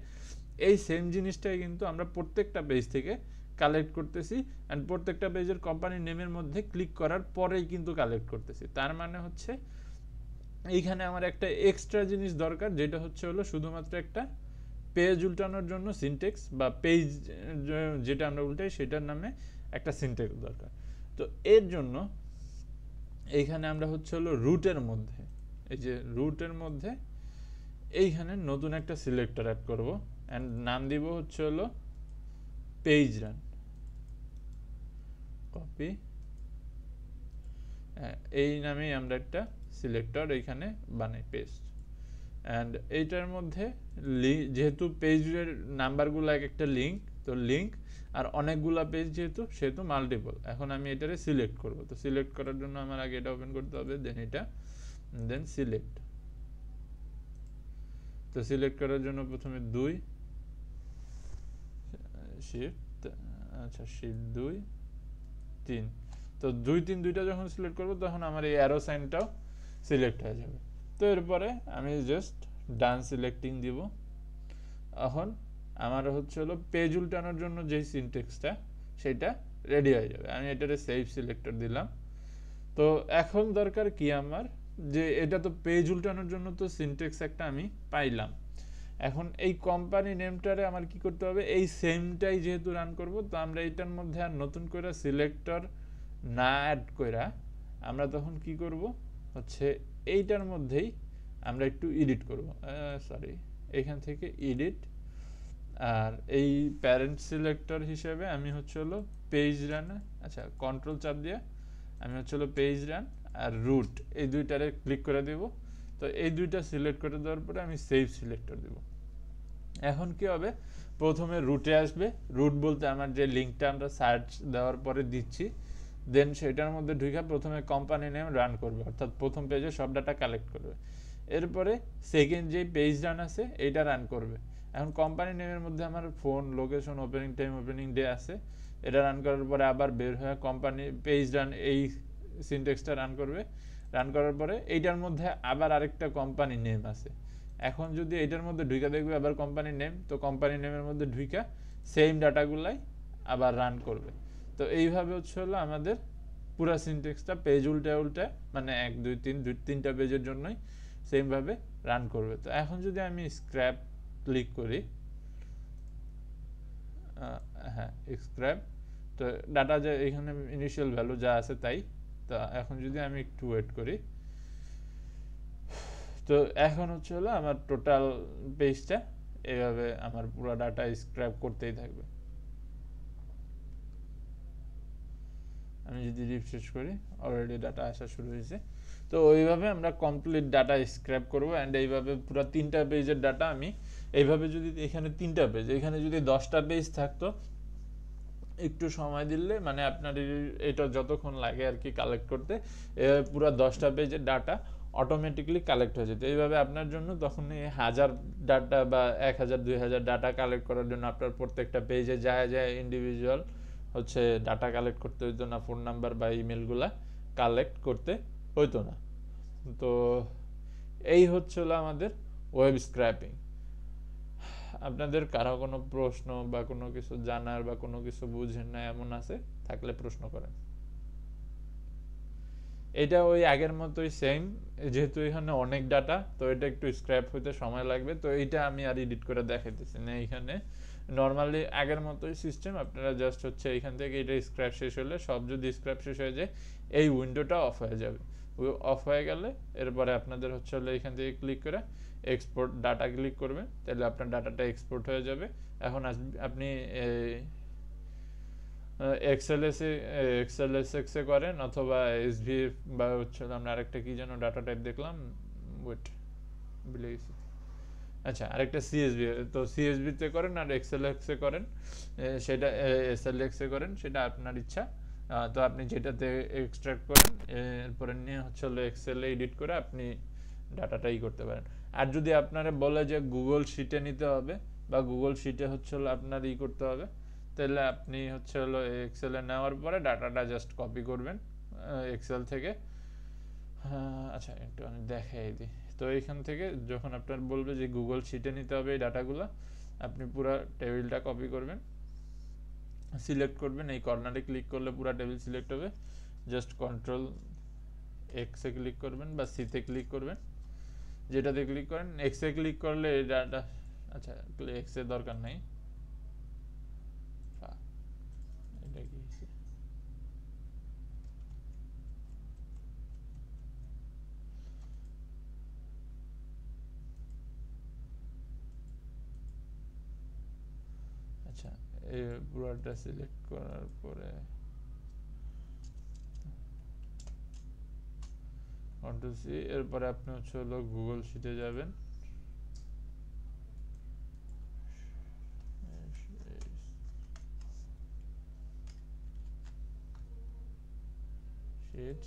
এই সেম জিনিসটাই কিন্তু আমরা প্রত্যেকটা পেজ থেকে কালেক্ট করতেছি, অ্যান্ড প্রত্যেকটা পেজের কোম্পানি নেমের মধ্যে ক্লিক করার পরেই কিন্তু কালেক্ট করতেছি। তার মানে হচ্ছে এইখানে আমার একটা এক্সট্রা জিনিস দরকার, যেটা হচ্ছে হলো শুধুমাত্র একটা পেজ উল্টানোর জন্য সিনটেক্স, বা পেজ যেটা আমরা উল্টাই সেটার নামে একটা সিনটেক্স দরকার। তো এর জন্য এইখানে আমরা হচ্ছে হলো রুটের মধ্যে, এই যে রুটের মধ্যে এইখানে নতুন একটা সিলেক্টর অ্যাড করব, অ্যান্ড নাম দিব হচ্ছে হলো পেজ রান। কপি, এই নামেই আমরা একটা সিলেক্টর এইখানে বানাই, পেস্ট। অ্যান্ড এইটার মধ্যে যেহেতু পেজের নাম্বারগুলো এক একটা লিঙ্ক, তো লিঙ্ক আর অনেকগুলা পেজ যেহেতু, সেহেতু মাল্টিপল। এখন আমি এটারে সিলেক্ট করব, তো সিলেক্ট করার জন্য আমার আগে এটা ওপেন করতে হবে, দেন এটা, দেন সিলেক্ট। তো সিলেক্ট করার জন্য প্রথমে 2 শিফট, আচ্ছা শিফট 2 3, তো 2 3 দুইটা যখন সিলেক্ট করব তখন আমার এই অ্যারো সাইনটাও সিলেক্ট হয়ে যাবে। তো এরপরে আমি জাস্ট ডান সিলেক্টিং দিব। এখন আমার হচ্ছে হলো পেজ উল্টানোর জন্য যেই সিনটেক্সটা সেটা রেডি হয়ে যাবে। আমি এটারে সেভ সিলেক্টর দিলাম। তো এখন দরকার কি আমার, যে এটা তো পেজ উল্টানোর জন্য তো সিনটেক্স একটা আমি পাইলাম। এখন এই কোম্পানি নেমটারে আমার কি করতে হবে, এই সেমটাই যেহেতু রান করব, তো আমরা এটার মধ্যে আর নতুন করে সিলেক্টর না অ্যাড কইরা আমরা তখন কি করব হচ্ছে এইটার মধ্যেই আমরা একটু এডিট করব। সরি, এখান থেকে এডিট, আর এই প্যারেন্ট সিলেক্টর হিসেবে আমি হচ্ছে হলো পেজ রান, আচ্ছা কন্ট্রোল চাপ দিয়ে আমি হচ্ছে হলো পেজ রান আর রুট এই দুইটারে ক্লিক করে দেব। তো এই দুইটা সিলেক্ট করে দেওয়ার পরে আমি সেভ সিলেক্টর দেব। এখন কি হবে, প্রথমে রুটে আসবে, রুট বলতে আমার যে লিঙ্কটা আমরা সার্চ দেওয়ার পরে দিচ্ছি, দেন সেটার মধ্যে ঢুকে প্রথমে কোম্পানি নেম রান করবে, অর্থাৎ প্রথম পেজে সব ডাটা কালেক্ট করবে। এরপরে সেকেন্ড যে পেজ রান আছে এইটা রান করবে। এখন কোম্পানি নেমের মধ্যে আমার phone, location, opening time, opening day আছে। এটা রান করার পরে আবার বের হয়ে কোম্পানি পেজ রান এই সিনটেক্সটা রান করবে। রান করার পরে এইটার মধ্যে আবার আরেকটা কোম্পানি নেম আছে। এখন যদি এইটার মধ্যে ঢুকে দেখবে আবার কোম্পানি নেম, তো কোম্পানি নেমের মধ্যে ঢুকা সেম ডাটাগুলাই আবার রান করবে। তো এইভাবে হচ্ছে হলো আমাদের পুরো সিনটেক্সটা পেজ উল্টে মানে 1 2 3 3টা পেজের জন্যই সেমভাবে রান করবে। তো এখন যদি আমি স্ক্র্যাপ ক্লিক করি, হ্যাঁ স্ক্র্যাপ, তো ডাটা যে এখানে ইনিশিয়াল ভ্যালু যা আছে তাই। তো এখন যদি আমি একটু ওয়েট করি, তো এখন হচ্ছে হলো আমার টোটাল পেজটা এভাবে আমার পুরো ডাটা স্ক্র্যাপ করতেই থাকবে। আমি যদি রিফ্রেশ করি অলরেডি ডাটা আসা শুরু হয়েছে। তো ওইভাবে আমরা কমপ্লিট ডাটা স্ক্র্যাপ করব, অ্যান্ড এইভাবে পুরো 3টা পেজের ডাটা আমি এইভাবে, যদি এখানে 3টা পেজ, এখানে যদি 10টা পেজ থাকতো একটু সময় দিলে মানে আপনার এটা যতক্ষণ লাগে আর কি কালেক্ট করতে, পুরো 10টা পেজের ডাটা অটোমেটিকলি কালেক্ট হয়ে যেত। এইভাবে আপনার জন্য তখন 1000 ডাটা বা 1000 2000 ডাটা কালেক্ট করার জন্য আপনার প্রত্যেকটা পেজে যায় ইন্ডিভিজুয়াল হচ্ছে ডাটা কালেক্ট করতে হইতো না, ফোন নাম্বার বা ইমেলগুলা কালেক্ট করতে হইতো না। তো এই হচ্ছিল আমাদের ওয়েব স্ক্র্যাপিং। আপনাদের কারো কোনো প্রশ্ন বা কোনো কিছু জানার বা কোনো কিছু বুঝেন না এমন আছে থাকলে প্রশ্ন করেন। এটা ওই আগের মতোই সেম, যেহেতু এখানে অনেক ডাটা, তো এটা একটু স্ক্র্যাপ হইতে সময় লাগবে। তো এইটা আমি আর এডিট করে দেখাইতেছি না, এইখানে নর্মালি আগের মতোই সিস্টেম। আপনারা জাস্ট হচ্ছে এইখান থেকে এটা স্ক্র্যাপ শেষ হলে, সব যদি স্ক্র্যাপ শেষ হয়ে যায় এই উইন্ডোটা অফ হয়ে যাবে। অফ হয়ে গেলে এরপরে আপনাদের হচ্ছে হলো এইখান থেকে ক্লিক করে এক্সপোর্ট ডাটা ক্লিক করবেন, তাহলে আপনার ডাটাটা এক্সপোর্ট হয়ে যাবে। এখন আপনি এক্সএলএসএক্সে করেন অথবা এসভি বা হচ্ছে আমরা আরেকটা কি যেন ডাটা টাইপ দেখলাম, ওয়েট ভুলে গেছি, আচ্ছা আরেকটা সিএসভি, তো সিএসভিতে করেন আর এক্সএলএক্সে করেন, সেটা এসএলএক্সে করেন, সেটা আপনার ইচ্ছা। তো আপনি যেটাতে এক্সট্রাক্ট করেন এরপরে নিয়ে হচ্ছে হলো এক্সেলে এডিট করে আপনি ডাটাটা করতে পারেন। আর যদি আপনারা বলে যে গুগল শিটে নিতে হবে বা গুগল শিটে হচ্ছে হলো আপনার করতে হবে, তাহলে আপনি হচ্ছে হলো এক্সেলে নেওয়ার পরে ডাটাটা জাস্ট কপি করবেন এক্সেল থেকে। আচ্ছা একটু আমি দেখাই দিই। তো এইখান থেকে যখন আপনার বলবে যে গুগল শিটে নিতে হবে এই ডাটাগুলো, আপনি পুরো টেবিলটা কপি করবেন, সিলেক্ট করবেন, এই কর্নারে ক্লিক করলে পুরো টেবিল সিলেক্ট হবে। জাস্ট কন্ট্রোল এক্সে ক্লিক করবেন বা সিতে ক্লিক করবেন, যেটাতে ক্লিক করেন। এক্সে ক্লিক করলে এই ডাটা, আচ্ছা এক্সের দরকার নাই, এটা কি আচ্ছা এই পুরোটা সিলেক্ট করার পরে কন্ট্রোল সি, এরপরে আপনি হচ্ছে হলো গুগল শিটে যাবেন, শিট,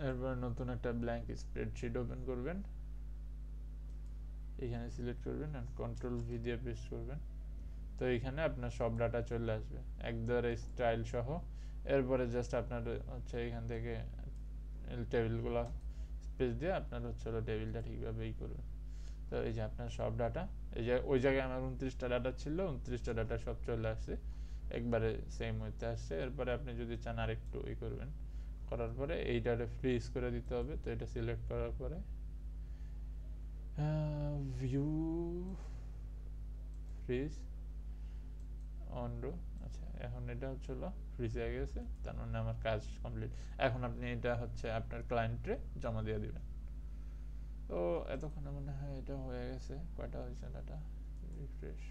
এরপরে এরপর নতুন একটা ব্ল্যাঙ্ক স্প্রেডশিট ওপেন করবেন, এখানে সিলেক্ট করবেন আর কন্ট্রোল ভি দিয়ে পেস্ট করবেন। তো এখানে আপনার সব ডাটা চলে আসবে একবারে স্টাইল সহ। এরপরে জাস্ট আপনার হচ্ছে এখান থেকে টেবিলগুলো স্পেস দিয়ে আপনার হচ্ছে টেবিলটা ঠিকভাবে করবেন। তো এই যে আপনার সব ডাটা, এই যে ওই জায়গায় আমার 29টা ডাটা ছিল, 29টা ডাটা সব চলে আসছে, একবারে সেম হইতে আসছে। এরপরে আপনি যদি চান আরেকটু করবেন, করার পরে এইটারে ফ্রিজ করে দিতে হবে। তো এটা সিলেক্ট করার পরে ভিউ ফ্রিজ অন রো, আচ্ছা এখন এটা হচ্ছে ফ্রিজ হয়ে গেছে, তার মানে আমার কাজ কমপ্লিট। এখন আপনি এটা হচ্ছে আপনার ক্লায়েন্টে জমা দিয়ে দিবেন। তো এতক্ষণে মনে হয় এটা হয়ে গেছে। কয়টা হয়েছে ডাটা রিফ্রেশ,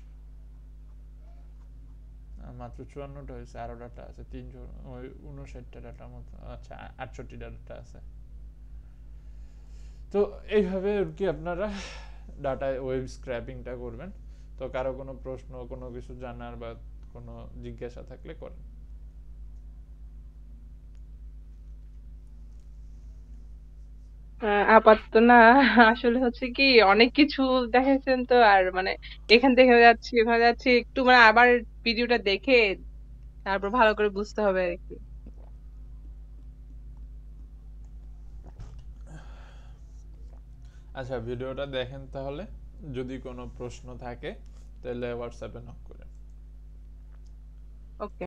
মাত্র 54টা হয়েছে, আরো ডাটা আছে 359টা ডাটার মতো, আচ্ছা 68টা ডাটা আছে। তো এইভাবে আর কি আপনারা ডাটা ওয়েব স্ক্র্যাপিংটা করবেন। তো কারো কোনো প্রশ্ন, কোনো কিছু জানার বা কোনো জিজ্ঞাসা থাকলে করেন। আপাতত না, আসলে হচ্ছে কি অনেক কিছু দেখাচ্ছেন তো, আর মানে এখান থেকে যাচ্ছি ওখানে যাচ্ছি, একটু মানে আবার ভিডিওটা দেখে তারপর ভালো করে বুঝতে হবে আর কি। আচ্ছা ভিডিওটা দেখেন তাহলে, যদি কোনো প্রশ্ন থাকে তাহলে হোয়াটসঅ্যাপে নক করেন। ওকে।